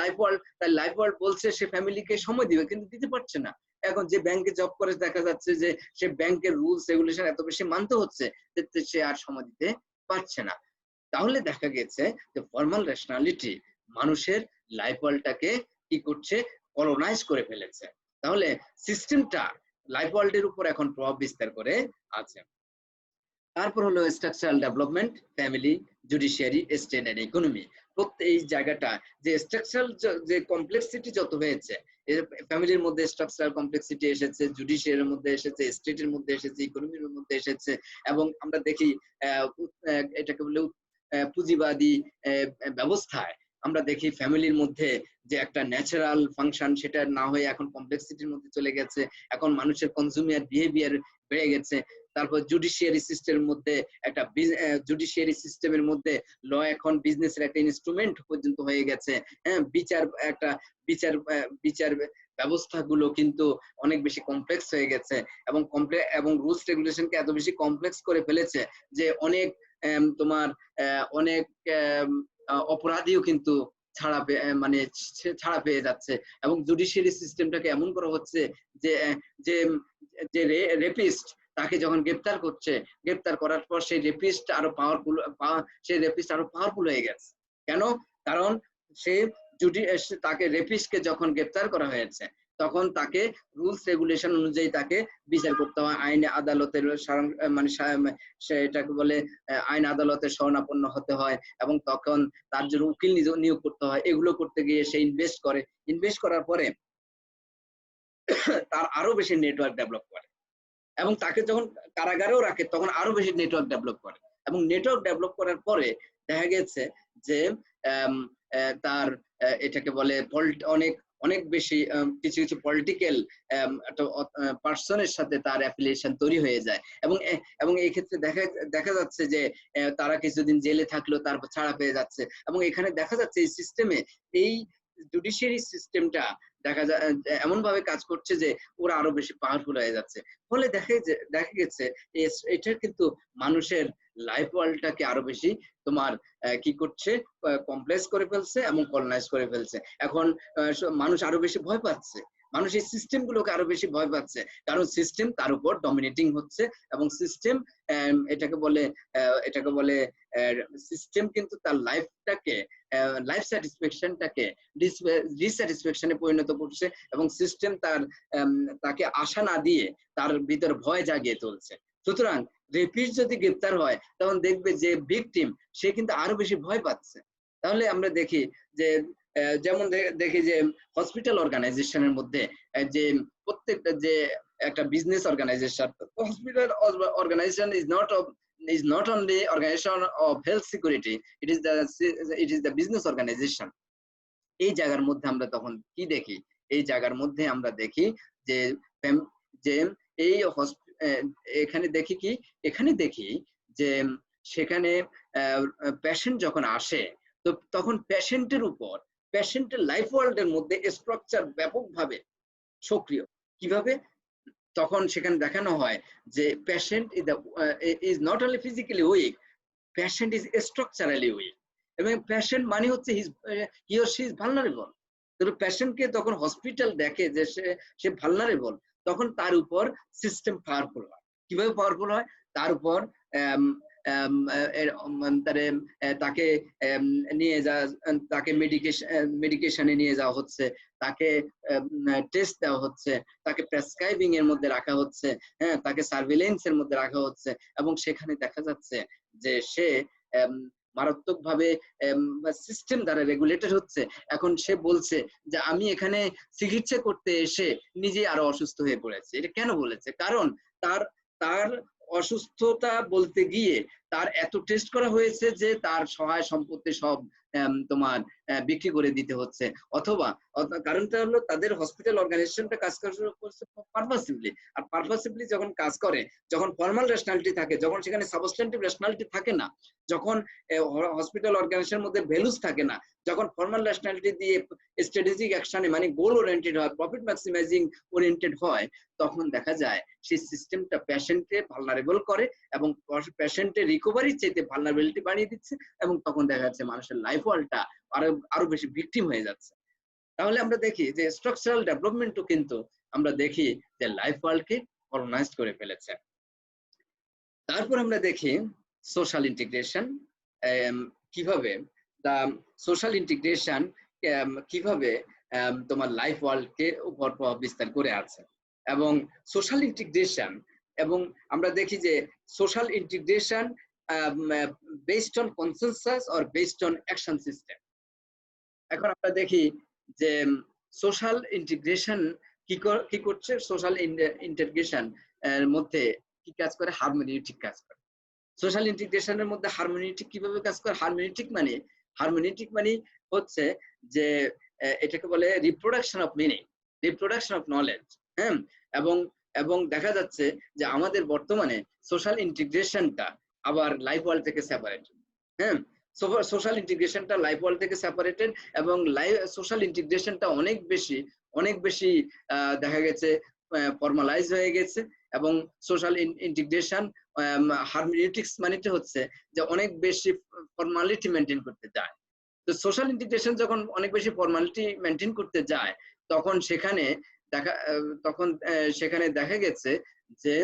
লাইফ ওয়ার্ল্ড বলছে সে ফ্যামিলিকে সময় দিবে, কিন্তু দিতে পারছে না। এখন যে ব্যাংকে জব করে দেখা যাচ্ছে যে সে ব্যাংকের রুলস রেগুলেশন এত বেশি মানতে হচ্ছে যে সে আর সময় দিতে পারছে না। তাহলে দেখা গেছে যে ফর্মাল রেশনালিটি মানুষের লাইফ ওয়ার্ল্ডটাকে কি করছে? কলোনাইজ করে ফেলেছে। তাহলে সিস্টেমটা লাইফ ওয়ার্ল্ডের উপর এখন প্রভাব বিস্তার করে আছে। তারপর হলো structural development, family, judiciary, state and economy. প্রত্যেক এই জায়গাটা যে স্ট্রাকচারাল যে কমপ্লেক্সিটি যত হয়েছে, ফ্যামিলির মধ্যে স্ট্রাকচারাল কমপ্লেক্সিটি এসেছে, জুডিশিয়ারির মধ্যে এসেছে, স্টেটের মধ্যে এসেছে, ইকোনমির মধ্যে এসেছে, এবং আমরা দেখি এটাকে বলে পুঁজিবাদী ব্যবস্থায় আমরা দেখি ফ্যামিলির মধ্যে যে একটা ন্যাচারাল ফাংশন সেটা না হয়ে এখন কমপ্লেক্সিটির মধ্যে চলে গেছে। এখন মানুষের কনজিউমার বিহেভিয়ার বেড়ে গেছে। তারপর জুডিশিয়ারি সিস্টেমের মধ্যে একটা জুডিশিয়ারি সিস্টেমের মধ্যে ল এখন বিজনেসের একটা ইনস্ট্রুমেন্ট পর্যন্ত হয়ে গেছে। হ্যাঁ, বিচার ব্যবস্থাগুলো কিন্তু অনেক বেশি কমপ্লেক্স হয়ে গেছে, এবং রুলস রেগুলেশনকে এত বেশি কমপ্লেক্স করে ফেলেছে যে অনেক অপরাধীও কিন্তু ছাড়া পেয়ে যাচ্ছে। এবং জুডিশিয়ারি সিস্টেমটাকে এমন করা হচ্ছে যে যে রেপিস্ট তাকে যখন গ্রেপ্তার করার পর সেই রেপিস্ট আরো পাওয়ারফুল হয়ে গেছে। কেন? কারণ তাকে রেপিস্টকে যখন গ্রেপ্তার করা হয়েছে তখন তাকে রুলস রেগুলেশন অনুযায়ী তাকে বিচার করতে হয়, আইন আদালতের মানে সেটাকে বলে আইন আদালতের শরণাপন্ন হতে হয়, এবং তখন তার জন্য উকিল নিয়োগ করতে হয়। এগুলো করতে গিয়ে সে ইনভেস্ট করার পরে তার আরো বেশি নেটওয়ার্ক ডেভেলপ করে, এবং তাকে যখন কারাগারেও রাখে তখন আরো বেশি নেটওয়ার্ক ডেভেলপ করে, এবং নেটওয়ার্ক ডেভেলপ করার পরে দেখা গেছে যে তার এটাকে বলে অনেক অনেক বেশি কিছু কিছু পলিটিক্যাল পার্সনের সাথে তার অ্যাফিলিয়েশন তৈরি হয়ে যায়, এবং এই ক্ষেত্রে দেখা যাচ্ছে যে তারা কিছুদিন জেলে থাকলো, তারপর ছাড়া পেয়ে যাচ্ছে, এবং এখানে দেখা যাচ্ছে এই সিস্টেমে এই জুডিশিয়ারি সিস্টেমটা দেখা যায় এমন ভাবে কাজ করছে যে ওরা আরো বেশি পাওয়ারফুল হয়ে যাচ্ছে। ফলে দেখা গেছে এটা কিন্তু মানুষের লাইফ ওয়ার্ল্ডটাকে আরো বেশি তোমার কি করছে, কমপ্লেক্স করে ফেলছে এবং কলোনাইজ করে ফেলছে। এখন মানুষ আরো বেশি ভয় পাচ্ছে, মানুষ এই সিস্টেম গুলোকে আরো বেশি ভয় পাচ্ছে, কারণ সিস্টেম তার উপর ডমিনেটিং হচ্ছে, এবং সিস্টেম এটাকে বলে সিস্টেম কিন্তু তার লাইফ স্যাটিসফ্যাকশনটাকে ডিসস্যাটিসফ্যাকশনে পরিণত করছে, এবং সিস্টেম তাকে আশা না দিয়ে তার ভিতর ভয় জাগিয়ে তুলছে। সুতরাং রেপিস্ট যদি গ্রেপ্তার হয় তখন দেখবে যে ভিকটিম সে কিন্তু আরো বেশি ভয় পাচ্ছে। তাহলে আমরা দেখি যে যেমন দেখি যে হসপিটাল অর্গানাইজেশনের মধ্যে যে প্রত্যেকটা যে একটা business organization, hospital organization is not only organization of health security, it is the business organization. এই জায়গার মধ্যে আমরা তখন কি দেখি, এই জায়গার মধ্যে আমরা দেখি যে এই এখানে দেখি যে সেখানে পেশেন্ট যখন আসে তো তখন পেশেন্টের লাইফ ওয়ার্ল্ডের মধ্যে স্ট্রাকচার ব্যাপকভাবে সক্রিয়। কিভাবে? তখন সেখানে দেখানো হয় যে patient is not only physically weak, patient is structurally weak, এবং পেশেন্ট মানে হচ্ছে he or she is vulnerable. তো পেশেন্টকে তখন হসপিটাল দেখে যে সে ভালনারেবল, তখন তার উপর সিস্টেম পাওয়ারফুল হয়। কিভাবে পাওয়ারফুল হয়? তার উপর তাকে নিয়ে তাকে মেডিকেশনে নিয়ে যাওয়া হচ্ছে, তাকে টেস্ট দেওয়া হচ্ছে, তাকে প্রেসক্রাইবিং এর মধ্যে রাখা হচ্ছে, হ্যাঁ, তাকে সার্ভিলেন্স এর মধ্যে রাখা হচ্ছে, এবং সেখানে দেখা যাচ্ছে যে সে মারাত্মক ভাবে সিস্টেম দ্বারা রেগুলেটেড হচ্ছে। এখন সে বলছে যে আমি এখানে চিকিৎসা করতে এসে নিজে আরো অসুস্থ হয়ে পড়েছে। এটা কেন বলেছে? কারণ তার অসুস্থতা বলতে গিয়ে তার এত টেস্ট করা হয়েছে যে তার সহায় সম্পত্তি সব তোমার বিক্রি করে দিতে হচ্ছে, অথবা কারণটা হলো তাদের হসপিটাল অর্গানাইজেশনটা কাজ করছে পারপাসিভলি। আর পারপাসিভলি যখন কাজ করে, যখন ফর্মাল রেশনালিটি থাকে, যখন সেখানে সাবস্ট্যান্টিভ রেশনালিটি থাকে না, যখন হসপিটাল অর্গানাইজেশনের মধ্যে ভ্যালুস থাকে না, যখন ফর্মাল রেশনালিটি দিয়ে স্ট্র্যাটেজিক অ্যাকশনে মানে গোল ওরিয়েন্টেড হয়, প্রফিট ম্যাক্সিমাইজিং ওরিয়েন্টেড হয়, তখন দেখা যায় সেই সিস্টেমটা পেশেন্টকে ভালনারেবল করে এবং পেশেন্টের রিকভারির চাইতে ভালনারেবিলিটি বাড়িয়ে দিচ্ছে, এবং তখন দেখা যাচ্ছে মানুষের লাইফ ওয়ার্ল্ডটা আরো বেশি ভিকটিম হয়ে যাচ্ছে। তাহলে আমরা দেখি যে স্ট্রাকচারাল ডেভেলপমেন্টও কিন্তু আমরা দেখি যে লাইফ ওয়ার্ল্ডকে কলোনাইজ করে ফেলেছে। তারপর আমরা দেখি সোশ্যাল ইন্টিগ্রেশন, কিভাবে সোশ্যাল ইন্টিগ্রেশন কিভাবে তোমার লাইফ ওয়ার্ল্ডকে উপর প্রভাব বিস্তার করে আছে, এবং সোশ্যাল ইন্টিগ্রেশন, এবং আমরা দেখি যে social integration based on consensus or based on action system. এখন আমরা দেখি যে সোশ্যাল ইন্টিগ্রেশন কি করছে, সোশ্যাল ইন্টিগ্রেশন এর মধ্যে কি কাজ করে? হারমোনিটিক কাজ করে। সোশ্যাল ইন্টিগ্রেশনের মধ্যে হারমোনিটিক কিভাবে কাজ করে? হারমোনিটিক মানে হচ্ছে যে এটাকে বলে reproduction of meaning, reproduction of knowledge. হ্যাঁ, এবং দেখা যাচ্ছে যে আমাদের বর্তমানে সোশ্যাল ইন্টিগ্রেশনটা আবার লাইফ ওয়ার্ল্ড থেকে সেপারেটেড। হ্যাঁ, সোশ্যাল ইন্টিগ্রেশনটা লাইফ ওয়ার্ল্ড থেকে সেপারেটেড, এবং সোশ্যাল ইন্টিগ্রেশনটা অনেক বেশি দেখা গেছে ফর্মালাইজ হয়ে গেছে, এবং সোশ্যাল ইন্টিগ্রেশন হারমোনিটিক্স মানে হচ্ছে যে অনেক বেশি ফর্মালিটি মেনটেন করতে যায়। তো সোশ্যাল ইন্টিগ্রেশন যখন অনেক বেশি ফর্মালিটি মেনটেন করতে যায়, তখন সেখানে দেখা গেছে যে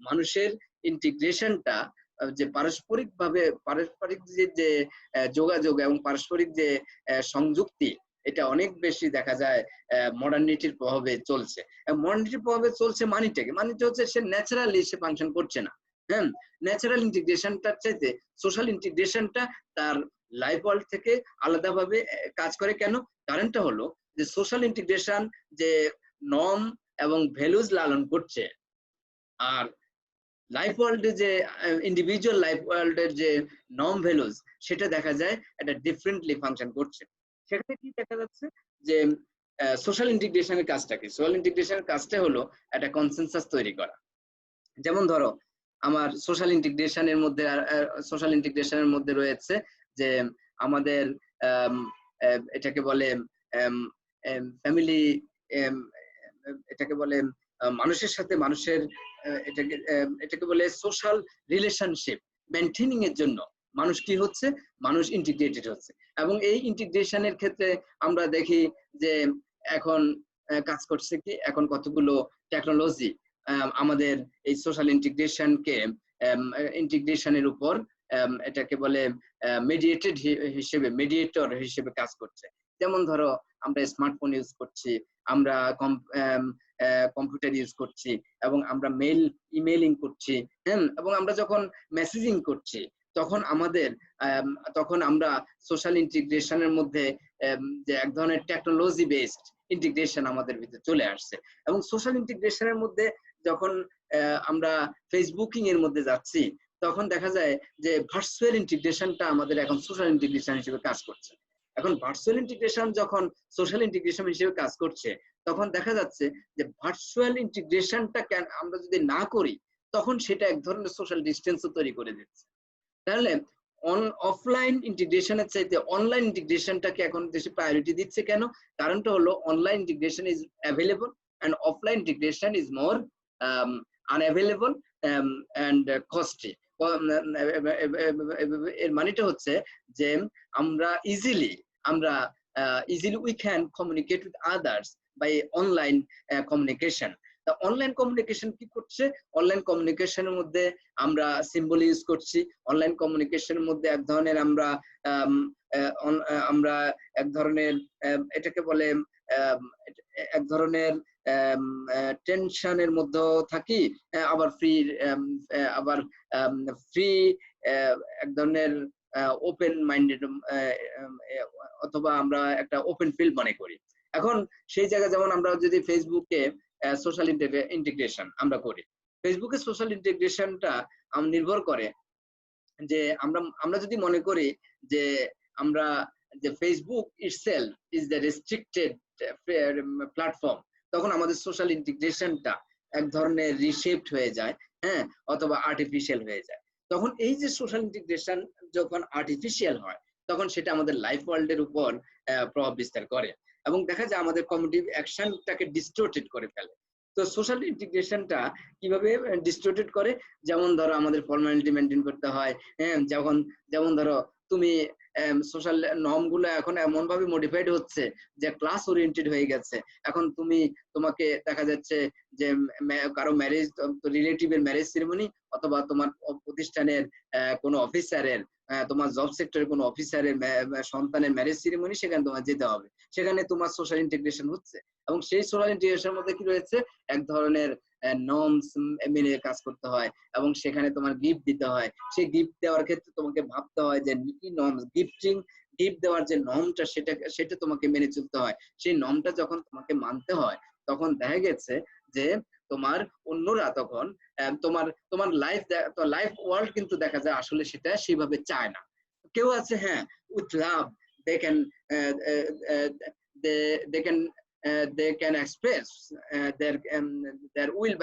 মানুষের ইন্টিগ্রেশনটা যে পারস্পরিক যে যোগাযোগ এবং পারস্পরিক যে সংযুক্তি, এটা অনেক বেশি দেখা যায় মডার্নিটির প্রভাবে চলছে। মডার্নিটির প্রভাবে চলছে মানেটা হচ্ছে সে ন্যাচারালি সে ফাংশন করছে না। হ্যাঁ, ন্যাচারাল ইন্টিগ্রেশনটার চাইতে সোশ্যাল ইন্টিগ্রেশনটা তার লাইফ ওয়ার্ল্ড থেকে আলাদাভাবে কাজ করে। কেন? কারণটা হলো যে সোশ্যাল ইন্টিগ্রেশন যে নর্ম এবং ভ্যালুজ লালন করছে, আর লাইফ ওয়ার্ল্ডে যে ইন্ডিভিজুয়াল লাইফ ওয়ার্ল্ডের যে নর্ম ভ্যালুজ সেটা দেখা যায় এটা ডিফারেন্টলি ফাংশন করছে। সেখানে কি দেখা যাচ্ছে যে সোশ্যাল ইন্টিগ্রেশনের কাজটা কি? সোশ্যাল ইন্টিগ্রেশনের কাজটা হলো একটা কনসেনসাস তৈরি করা। যেমন ধরো আমার সোশ্যাল ইন্টিগ্রেশনের মধ্যে রয়েছে যে আমাদের এটাকে বলে ফ্যামিলি, এটাকে বলে মানুষের সাথে মানুষের এটাকে বলে সোশ্যাল রিলেশনশিপ মেনটেনিং এর জন্য মানুষ কি হচ্ছে, মানুষ ইন্টিগ্রেটেড হচ্ছে। এবং এই ইন্টিগ্রেশনের ক্ষেত্রে আমরা দেখি যে এখন কাজ করছে কি, এখন কতগুলো টেকনোলজি আমাদের এই সোশ্যাল ইন্টিগ্রেশনের উপর এটাকে বলে মেডিয়েটর হিসেবে কাজ করছে। যেমন ধরো আমরা স্মার্টফোন ইউজ করছি, আমরা কম্পিউটার ইউজ করছি, এবং আমরা ইমেইলিং করছি, হ্যাঁ, এবং আমরা যখন মেসেজিং করছি তখন আমরা সোশ্যাল ইন্টিগ্রেশনের মধ্যে যে এক ধরনের টেকনোলজি বেসড ইন্টিগ্রেশন আমাদের ভিতরে চলে আসছে। এবং সোশ্যাল ইন্টিগ্রেশনের মধ্যে যখন আমরা ফেসবুকিং এর মধ্যে যাচ্ছি তখন দেখা যায় যে ভার্চুয়াল ইন্টিগ্রেশনটা আমাদের এখন সোশ্যাল ইন্টিগ্রেশন হিসেবে কাজ করছে। এখন ভার্চুয়াল ইন্টিগ্রেশন যখন সোশ্যাল ইন্টিগ্রেশন হিসেবে কাজ করছে তখন দেখা যাচ্ছে যে ভার্চুয়াল ইন্টিগ্রেশনটা আমরা যদি না করি তখন সেটা এক ধরনের সোশ্যাল ডিস্টেন্সও তৈরি করে দিচ্ছে। তাহলে অফলাইন ইন্টিগ্রেশনের চাইতে অনলাইন ইন্টিগ্রেশনটাকে এখন বেশি প্রায়োরিটি দিচ্ছে। কেন? কারণটা হলো online integration is available and offline integration is more unavailable and costly. এর মানেটা হচ্ছে যে আমরা easily we can communicate with others by online communication. The online communication কি করছে? অনলাইন কমিউনিকেশনের মধ্যে আমরা সিম্বল ইউজ করছি। অনলাইন কমিউনিকেশনের মধ্যে এক ধরনের আমরা এক ধরনের এটাকে বলে এক ধরনের টেনশনের মধ্যে থাকি, আবার ফ্রি এক ধরনের ওপেন মাইন্ডেড, অথবা আমরা একটা ওপেন ফিল্ড মনে করি। এখন সেই জায়গায় যেমন আমরা যদি ফেসবুকে সোশ্যাল ইন্টিগ্রেশন আমরা করি, ফেসবুকে সোশ্যাল ইন্টিগ্রেশনটা নির্ভর করে যে আমরা যদি মনে করি যে Facebook itself is the restricted platform, তখন আমাদের সোশ্যাল ইন্টিগ্রেশনটা এক ধরনের রিশেপড হয়ে যায়, হ্যাঁ, অথবা আর্টিফিশিয়াল হয়ে যায়। তখন এই যে সোশ্যাল ইন্টিগ্রেশন যখন আর্টিফিশিয়াল হয় তখন সেটা আমাদের লাইফ ওয়ার্ল্ডের উপর প্রভাব বিস্তার করে এবং দেখা যায় আমাদের কমিউনিটিভ অ্যাকশনটাকে ডিস্টোর্টেড করে ফেলে। তো সোশ্যাল ইন্টিগ্রেশনটা কিভাবে ডিস্টোর্টেড করে? যেমন ধরো আমাদের ফর্মালিটি মেনটেন করতে হয়, হ্যাঁ, যেমন ধরো তুমি সোশ্যাল নর্ম গুলো এখন এমন ভাবে মডিফাইড হচ্ছে যে ক্লাস ওরিয়েন্টেড হয়ে গেছে। এখন তোমাকে দেখা যাচ্ছে যে কারো ম্যারেজ, রিলেটিভের ম্যারেজ সেরেমনি, অথবা তোমার প্রতিষ্ঠানের কোনো অফিসারের, তোমার জব সেক্টরের কোনো অফিসারের সন্তানের ম্যারেজ সেরেমনি, সেখানে তোমার যেতে হবে। সেখানে তোমার সোশ্যাল ইন্টিগ্রেশন হচ্ছে এবং সেই সোশ্যাল ইন্টিগ্রেশনের মধ্যে কি রয়েছে? এক ধরনের নর্মস মেনে কাজ করতে হয় এবং সেখানে তোমার গিফট দিতে হয়। সেই গিফট দেওয়ার ক্ষেত্রে তোমাকে ভাবতে হয় যে কি নর্মস, গিফট দেওয়ার যে নর্মটা সেটা তোমাকে মেনে চলতে হয়। সেই নর্মটা যখন তোমাকে মানতে হয় তখন দেখা গেছে যে তোমার অন্যরা তখন তোমার লাইফ ওয়ার্ল্ড কিন্তু দেখা যায় আসলে সেটা সেভাবে চায় না। কেউ আছে, হ্যাঁ, with love they can express their will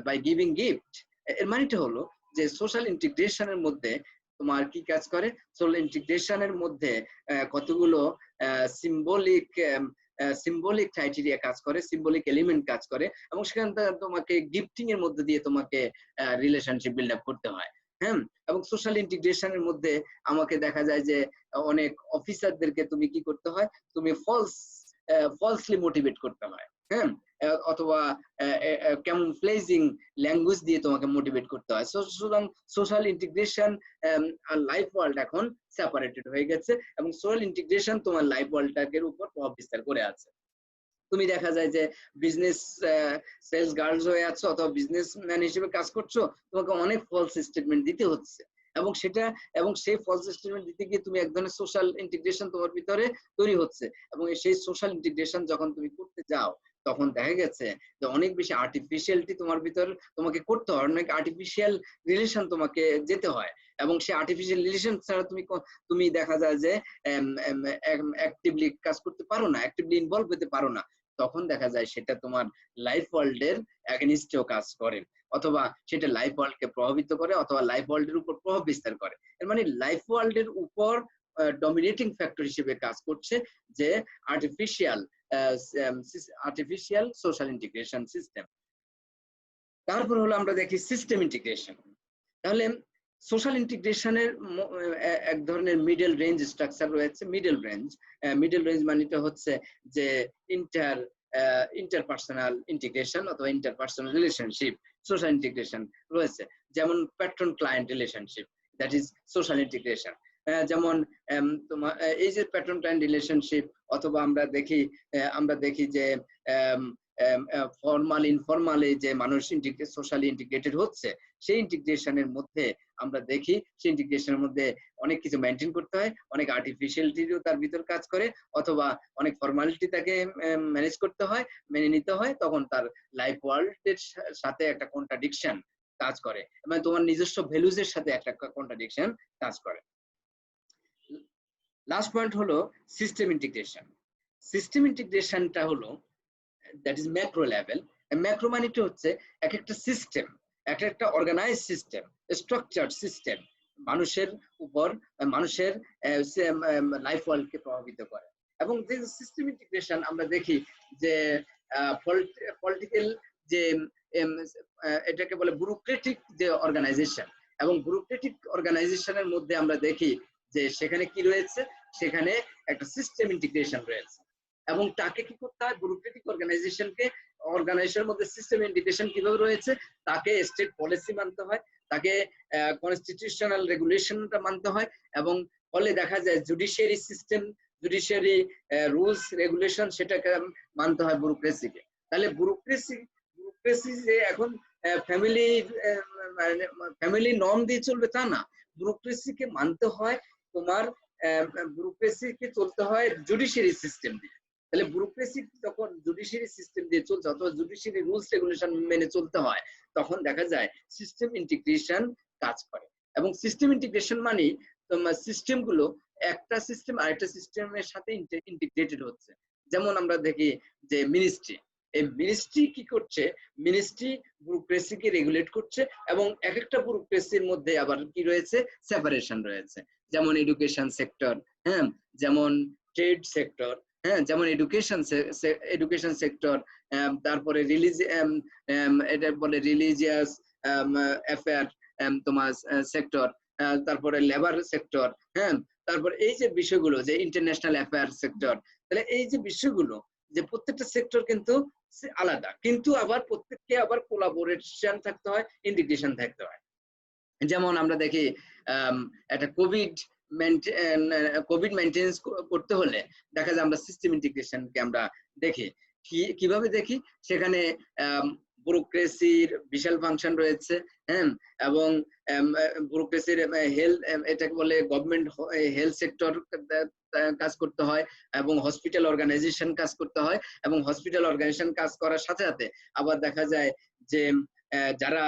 by giving gift. এর মানেটা হলো যে সোশ্যাল ইন্টিগ্রেশনের মধ্যে তোমার কি কাজ করে? সোশ্যাল ইন্টিগ্রেশনের মধ্যে কতগুলো সিম্বলিক ক্রাইটেরিয়া কাজ করে, সিম্বলিক এলিমেন্ট কাজ করে এবং সেখান থেকে তোমাকে গিফটিং এর মধ্যে দিয়ে তোমাকে রিলেশনশিপ বিল্ড আপ করতে হয়, হ্যাঁ। এবং সোশ্যাল ইন্টিগ্রেশনের মধ্যে আমাকে দেখা যায় যে অনেক অফিসারদেরকে তুমি কি করতে হয়? তুমি ফলসলি মোটিভেট করতে হয়। হ্যাঁ, অথবা ক্যামুফ্লেজিং ল্যাঙ্গুয়েজ দিয়ে তোমাকে মোটিভেট করতে হয়। সুতরাং সোশ্যাল ইন্টিগ্রেশন আর লাইফ ওয়ার্ল্ড এখন সেপারেটেড হয়ে গেছে এবং সোশ্যাল ইন্টিগ্রেশন তোমার লাইফ ওয়ার্ল্ডটাকে উপর প্রভাব বিস্তার করে আছে। তুমি দেখা যায় যে বিজনেস সেলস গার্লস হয়ে আছো অথবা বিজনেসম্যান হিসেবে কাজ করছো, তোমাকে অনেক ফলস স্টেটমেন্ট দিতে হচ্ছে এবং সেই ফলস স্টেটমেন্ট দিতে গিয়ে তুমি এক ধরনের সোশ্যাল ইন্টিগ্রেশন তোমার ভিতরে তৈরি হচ্ছে এবং সেই সোশ্যাল ইন্টিগ্রেশন যখন তুমি করতে যাও তখন দেখা গেছে যে অনেক বেশি আর্টিফিশিয়ালিটি তোমার ভিতর তোমাকে করতে হয়, অনেক আর্টিফিশিয়াল রিলেশন তোমাকে যেতে হয় এবং সেই আর্টিফিশিয়াল রিলেশন ছাড়া তুমি দেখা যায় যে অ্যাক্টিভলি কাজ করতে পারো না, অ্যাক্টিভলি ইনভলভ হতে পারো না। তখন দেখা যায় সেটা তোমার লাইফ ওয়ার্ল্ডের এগেইনস্টেও কাজ করে অথবা সেটা লাইফ ওয়ার্ল্ডকে প্রভাবিত করে অথবা লাইফ ওয়ার্ল্ডের উপর প্রভাব বিস্তার করে। এর মানে লাইফ ওয়ার্ল্ডের উপর ডমিনেটিং ফ্যাক্টর হিসেবে কাজ করছে যে আর্টিফিশিয়াল সোশ্যাল ইন্টিগ্রেশন সিস্টেম। তারপর হলো আমরা দেখি সিস্টেম ইন্টিগ্রেশন। তাহলে সোশ্যাল ইন্টিগ্রেশনের এক ধরনের মিডল রেঞ্জ স্ট্রাকচার রয়েছে। মিডল রেঞ্জ মানেটা হচ্ছে যে ইন্টারপার্সোনাল ইন্টিগ্রেশন অথবা ইন্টারপার্সোনাল রিলেশনশিপ সোশ্যাল ইন্টিগ্রেশন রয়েছে, যেমন patron client relationship, that is social integration. যেমন তোমার এই যে প্যাট্রন ক্লায়েন্ট রিলেশনশিপ অথবা আমরা দেখি যে ফর্মাল ইনফর্মালি যে মানুষ সোশ্যালি ইন্টিগ্রেটেড হচ্ছে, সেই ইন্টিগ্রেশনের মধ্যে আমরা দেখি সেই ইন্টিগ্রেশনের মধ্যে অনেক কিছু মেনটেন করতে হয়, অনেক আর্টিফিশিয়ালিটিও তার ভিতর কাজ করে অথবা অনেক ফর্মালিটি তাকে ম্যানেজ করতে হয়, মেনে নিতে হয়। তখন তার লাইফ ওয়ার্ল্ডের সাথে একটা কন্ট্রাডিকশন কাজ করে এবং তোমার নিজস্ব ভ্যালুজ এর সাথে একটা কন্ট্রাডিকশন কাজ করে। লাস্ট পয়েন্ট হলো সিস্টেম ইন্টিগ্রেশন। সিস্টেম ইন্টিগ্রেশনটা হলো that is macro level. Macro মানেটা হচ্ছে এক একটা সিস্টেম, একটা অর্গানাইজ সিস্টেম, স্ট্রাকচার্ড সিস্টেম মানুষের উপর মানুষের লাইফ ওয়ার্ল্ডকে প্রভাবিত করে। এবং যে সিস্টেম ইন্টিগ্রেশন আমরা দেখি যে পলিটিক্যাল যে এটাকে বলে ব্যুরোক্রেটিক যে অর্গানাইজেশন, এবং ব্যুরোক্রেটিক অর্গানাইজেশনের মধ্যে আমরা দেখি যে সেখানে কি রয়েছে, সেখানে একটা সিস্টেম ইন্টিগ্রেশন রয়েছে এবং তাকে কি করতে হয়, ব্যুরোক্রেটিক অর্গানাইজেশনের মধ্যে সিস্টেম ইন্টিগ্রেশন কিভাবে রয়েছে, তাকে স্টেট পলিসি মানতে হয়, তাকে কনস্টিটিউশনাল রেগুলেশনটা মানতে হয় এবং ফলে দেখা যায় judiciary system, judiciary rules regulation সেটাকে মানতে হয় ব্যুরোক্রেসিকে। তাহলে ব্যুরোক্রেসি যে এখন ফ্যামিলি নর্ম দিয়ে চলবে তা না, ব্যুরোক্রেসিকে মানতে হয় তোমার ব্যুরোক্রেসিকে চলতে হয় জুডিশিয়ারি সিস্টেম দিয়ে। তাহলে ব্যুরোক্রেসি যখন জুডিশিয়ারি সিস্টেম দিয়ে চলছে অথবা জুডিশিয়ারি রুলস রেগুলেশন মেনে চলতে হয়, তখন দেখা যায় সিস্টেম ইন্টিগ্রেশন কাজ করে। এবং সিস্টেম ইন্টিগ্রেশন মানে তোমার সিস্টেম গুলো একটা সিস্টেম আরেকটা সিস্টেমের সাথে ইন্টিগ্রেটেড হচ্ছে। যেমন আমরা দেখি যে মিনিস্ট্রি, এই মিনিস্ট্রি কি করছে, মিনিস্ট্রি ব্যুরোক্রেসিকে রেগুলেট করছে এবং এক একটা ব্যুরোক্রেসির মধ্যে আবার কি রয়েছে, সেপারেশন রয়েছে। যেমন এডুকেশন সেক্টর, হ্যাঁ, যেমন ট্রেড সেক্টর, হ্যাঁ, যেমন এডুকেশন সেক্টর, তারপরে এটা বলে রিলিজিয়াস অ্যাফেয়ার তোমার সেক্টর, তারপরে লেবার সেক্টর, হ্যাঁ, তারপর এই যে বিষয়গুলো যে ইন্টারন্যাশনাল অ্যাফেয়ার সেক্টর। তাহলে এই যে বিষয়গুলো যে প্রত্যেকটা সেক্টর কিন্তু আলাদা, কিন্তু আবার প্রত্যেককে আবার কোলাবোরেশন থাকতে হয়, ইন্টিগ্রেশন থাকতে হয়। যেমন আমরা দেখি একটা কোভিড মেইনটেনেন্স করতে হলে দেখা যায় আমরা সিস্টেম ইন্টিগ্রেশনকে আমরা দেখি। কিভাবে দেখি, সেখানে ব্যুরোক্রেসির বিশাল ফাংশন রয়েছে, হ্যাঁ, এবং ব্যুরোক্রেসির হেলথ, এটাকে বলে গভর্নমেন্ট হেলথ সেক্টর কাজ করতে হয় এবং হসপিটাল অর্গানাইজেশন কাজ করতে হয় এবং হসপিটাল অর্গানাইজেশন কাজ করার সাথে সাথে আবার দেখা যায় যে যারা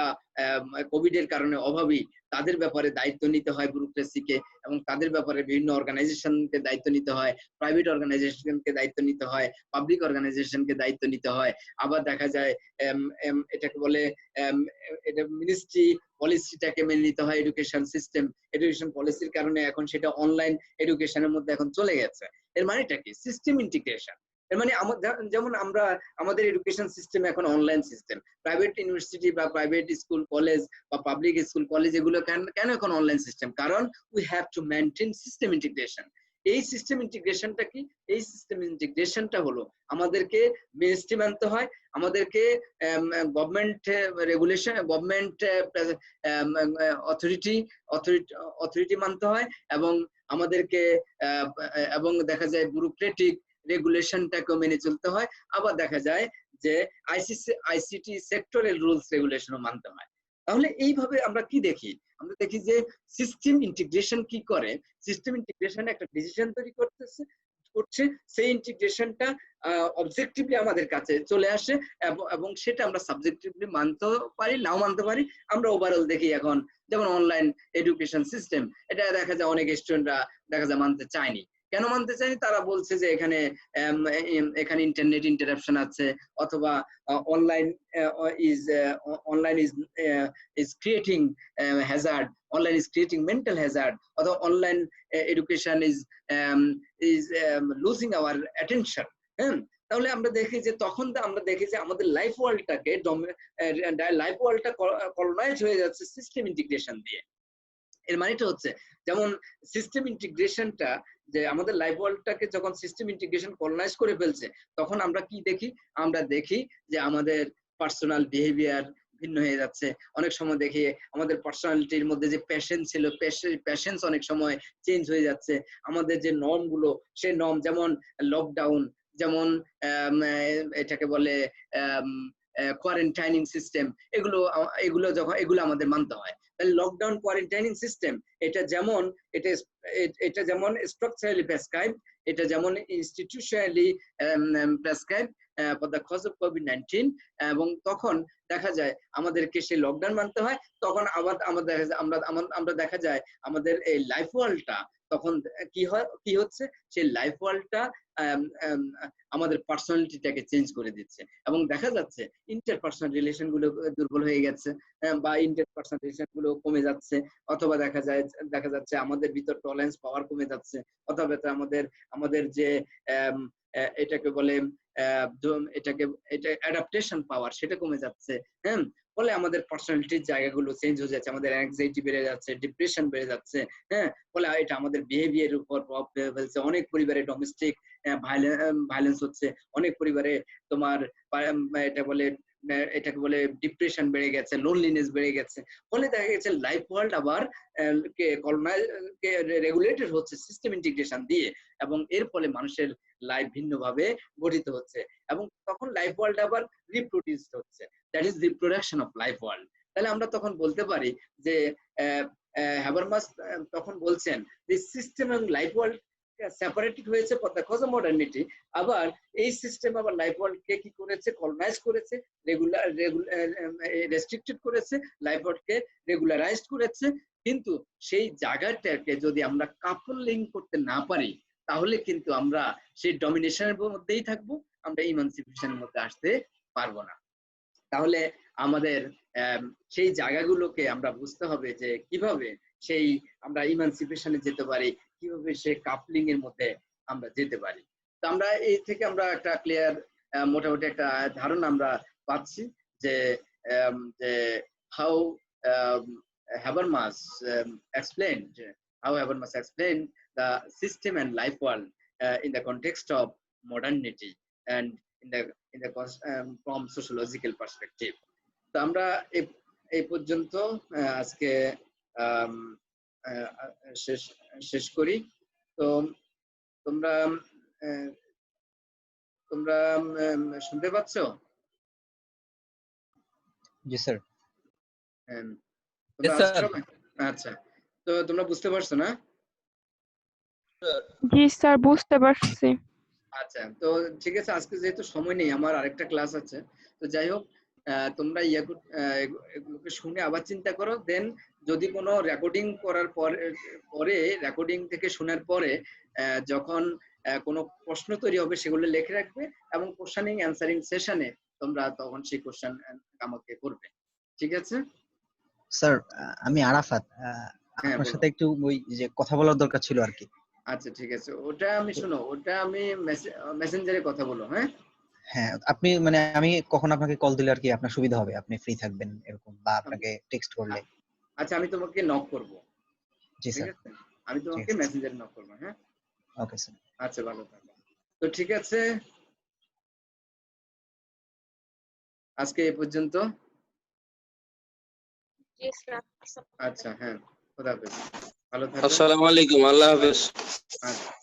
কোভিড এর কারণে অভাবী তাদের ব্যাপারে দায়িত্ব নিতে হয় ব্যুরোক্রেসিকে, এবং তাদের ব্যাপারে বিভিন্ন অর্গানাইজেশনকে দায়িত্ব নিতে হয়, প্রাইভেট অর্গানাইজেশনকে দায়িত্ব নিতে হয়, পাবলিক অর্গানাইজেশনকে দায়িত্ব নিতে হয়। আবার দেখা যায় এটাকে বলে এটা মিনিস্ট্রি পলিসিটাকে মেনে নিতে হয়, এডুকেশন পলিসির কারণে এখন সেটা অনলাইন এডুকেশনের মধ্যে এখন চলে গেছে। এর মানেটা কি, সিস্টেম ইন্টিগ্রেশন। এর মানে যেমন আমাদের এডুকেশন সিস্টেম এখন অনলাইন সিস্টেম, প্রাইভেট ইউনিভার্সিটি বা প্রাইভেট স্কুল কলেজ বা পাবলিক স্কুল কলেজ এগুলো কেন এখন অনলাইন সিস্টেম, কারণ we have to maintain system integration. এই সিস্টেম ইন্টিগ্রেশনটা কি? এই সিস্টেম ইন্টিগ্রেশনটা হলো আমাদেরকে মেইনস্ট্রিম আনতে হয়, আমাদেরকে গভর্নমেন্ট রেগুলেশন, গভর্নমেন্ট অথরিটি মানতে হয়, এবং আমাদেরকে এবং দেখা যায় ব্যুরোক্রেটিক রেগুলেশনটাকে মেনে চলতে হয়। আবার দেখা যায় যে আইসিটি সেক্টরের রুলস রেগুলেশনও মানতে হয়। তাহলে এইভাবে আমরা কি দেখি? আমরা দেখি যে সিস্টেম ইন্টিগ্রেশন কি করে, সিস্টেম ইন্টিগ্রেশন একটা ডিসিশন তৈরি করছে, সেই ইন্টিগ্রেশনটা অবজেক্টিভলি আমাদের কাছে চলে আসে, এবং সেটা আমরা সাবজেক্টিভলি মানতে পারি, নাও মানতে পারি। আমরা ওভারঅল দেখি এখন যেমন অনলাইন এডুকেশন সিস্টেম, এটা দেখা যায় অনেক স্টুডেন্টরা দেখা যায় মানতে চায়নি। কেন মানতে চায়নি? তারা বলছে যে এখানে ইন্টারনেট ইন্টারাপশন আছে, অথবা online is creating hazard, online is creating mental hazard, or online education is losing our attention. তাহলে আমরা দেখি যে তখন আমরা দেখি যে আমাদের লাইফ ওয়ার্ল্ডটাকে কলোনাইজ হয়ে যাচ্ছে সিস্টেম ইন্টিগ্রেশন দিয়ে। এর মানেটা হচ্ছে যেমন সিস্টেম ইন্টিগ্রেশনটা, যে আমাদের লাইফ ওয়ার্ল্ডটাকে যখন সিস্টেম ইন্টিগ্রেশন কলোনাইজ করে ফেলছে, তখন আমরা কি দেখি? আমরা দেখি যে আমাদের পার্সোনাল বিহেভিয়ার ভিন্ন হয়ে যাচ্ছে। অনেক সময় দেখি আমাদের পার্সোনালিটির মধ্যে যে প্যাশন ছিল, প্যাশনস অনেক সময় চেঞ্জ হয়ে যাচ্ছে। আমাদের যে নর্ম গুলো, সেই নর্ম, যেমন লকডাউন, যেমন এটাকে বলে কোয়ারেন্টাইনিং সিস্টেম, এগুলো আমাদের মানতে হয়। তাহলে লকডাউন, কোয়ারেন্টাইনিং সিস্টেম, এটা যেমন স্ট্রাকচারালি প্রেসক্রাইব, এটা যেমন institutionally prescribe for the cause of কোভিড-19, এবং তখন দেখা যায় আমাদেরকে সেই লকডাউন মানতে হয়। তখন আবার আমরা দেখা যায় আমাদের এই লাইফ ওয়ার্ল্ডটা তখন কি হচ্ছে, সেই লাইফ ওয়ার্ল্ডটা আমাদের পার্সোনালিটিটাকে চেঞ্জ করে দিচ্ছে, এবং দেখা যাচ্ছে ইন্টারপার্সোনাল রিলেশন গুলো দুর্বল হয়ে গেছে, বা ইন্টারপার্সোনাল রিলেশন গুলো কমে যাচ্ছে, অথবা দেখা যাচ্ছে আমাদের ভিতর টলারেন্স পাওয়ার কমে যাচ্ছে, অথবা আমাদের যে এটাকে বলে এটা অ্যাডাপ্টেশন পাওয়ার, সেটা কমে যাচ্ছে। ফলে আমাদের পার্সোনালিটির জায়গাগুলো চেঞ্জ হয়ে যাচ্ছে, আমাদের অ্যাংজাইটি বেড়ে যাচ্ছে, ডিপ্রেশন বেড়ে যাচ্ছে। ফলে এটা আমাদের বিহেভিয়ারের উপর প্রভাব ফেলছে। অনেক পরিবারে ডোমেস্টিক ভায়োলেন্স হচ্ছে, অনেক পরিবারে তোমার এটাকে বলে ডিপ্রেশন বেড়ে গেছে, লোনলিনেস বেড়ে গেছে। ফলে দেখা গেছে লাইফ ওয়ার্ল্ড আবার রেগুলেটেড হচ্ছে সিস্টেম ইন্টিগ্রেশন দিয়ে, এবং এর ফলে মানুষের লাইফ ভিন্নভাবে গঠিত হচ্ছে, এবং তখন লাইফ ওয়ার্ল্ড আবার রিপ্রোডিউসড হচ্ছে, that is reproduction of life world. তাহলে আমরা তখন বলতে পারি যে হ্যাবারমাস তখন বলছেন যে সিস্টেম এবং লাইফ ওয়ার্ল্ড সেপারেটেড হয়েছে for the cause of modernity. আবার এই সিস্টেম আবার লাইফ ওয়ার্ল্ডকে কি করেছে? কলোনাইজ করেছে, রেস্ট্রিক্টেড করেছে, লাইফ ওয়ার্ল্ডকে রেগুলারাইজড করেছে। কিন্তু সেই জায়গাটাকে যদি আমরা কাপলিং করতে না পারি, তাহলে কিন্তু আমরা সেই ডমিনেশনের মধ্যেই থাকবো, আমরা ইমানসিপেশনের মধ্যে আসতে পারবো না। তাহলে আমাদের সেই জায়গাগুলোকে আমরা বুঝতে হবে যে কিভাবে সেই আমরা ইমানসিপেশনে যেতে পারি, কিভাবে সেই কাপলিং এর মধ্যে আমরা যেতে পারি। তো আমরা এই থেকে আমরা একটা ক্লিয়ার মোটামুটি একটা ধারণা আমরা পাচ্ছি যে how Habermas explained the system and life world in the context of modernity and in the from sociological perspective. তো আমরা এই পর্যন্ত আজকে শেষ করি। তো তোমরা শুনতে পাচ্ছ? জি স্যার। আচ্ছা, তো তোমরা বুঝতে পারছো না? জি স্যার, বুঝতে পারছি। আচ্ছা, তো ঠিক আছে, আজকে যেহেতু সময় নেই, আমার আরেকটা ক্লাস আছে, তো যাই হোক তোমরা এগুলোকে শুনে আবার চিন্তা করো। দেন যদি কোনো রেকর্ডিং করার পরে রেকর্ডিং থেকে শোনার পরে যখন কোনো প্রশ্ন তৈরি হবে, সেগুলো লিখে রাখবে, এবং কোশ্চেনিং অ্যানসারিং সেশনে তোমরা তখন সেই কোশ্চেন আমাকে করবে। ঠিক আছে স্যার? আমি আরাফাত, আপনার সাথে একটু ওই যে কথা বলার দরকার ছিল আর কি। আচ্ছা ঠিক আছে, ওটা আমি মেসেঞ্জারে কথা বলো। হ্যাঁ, আপনি মানে আমি কখন আপনাকে কল দিলে আর কি আপনার সুবিধা হবে, আপনি ফ্রি থাকবেন এরকম, বা আপনাকে টেক্সট করলে? আচ্ছা, আমি তোমাকে নক করব। জি স্যার। ঠিক আছে, আমি তোমাকে মেসেঞ্জারে নক করব। হ্যাঁ, ওকে স্যার। আচ্ছা, ভালো থাকবেন। তো ঠিক আছে, আজকে এই পর্যন্ত। জি স্যার। আচ্ছা, হ্যাঁ, খোদা হাফেজ, ভালো থাকবেন। আসসালামু আলাইকুম, আল্লাহ হাফেজ। আচ্ছা।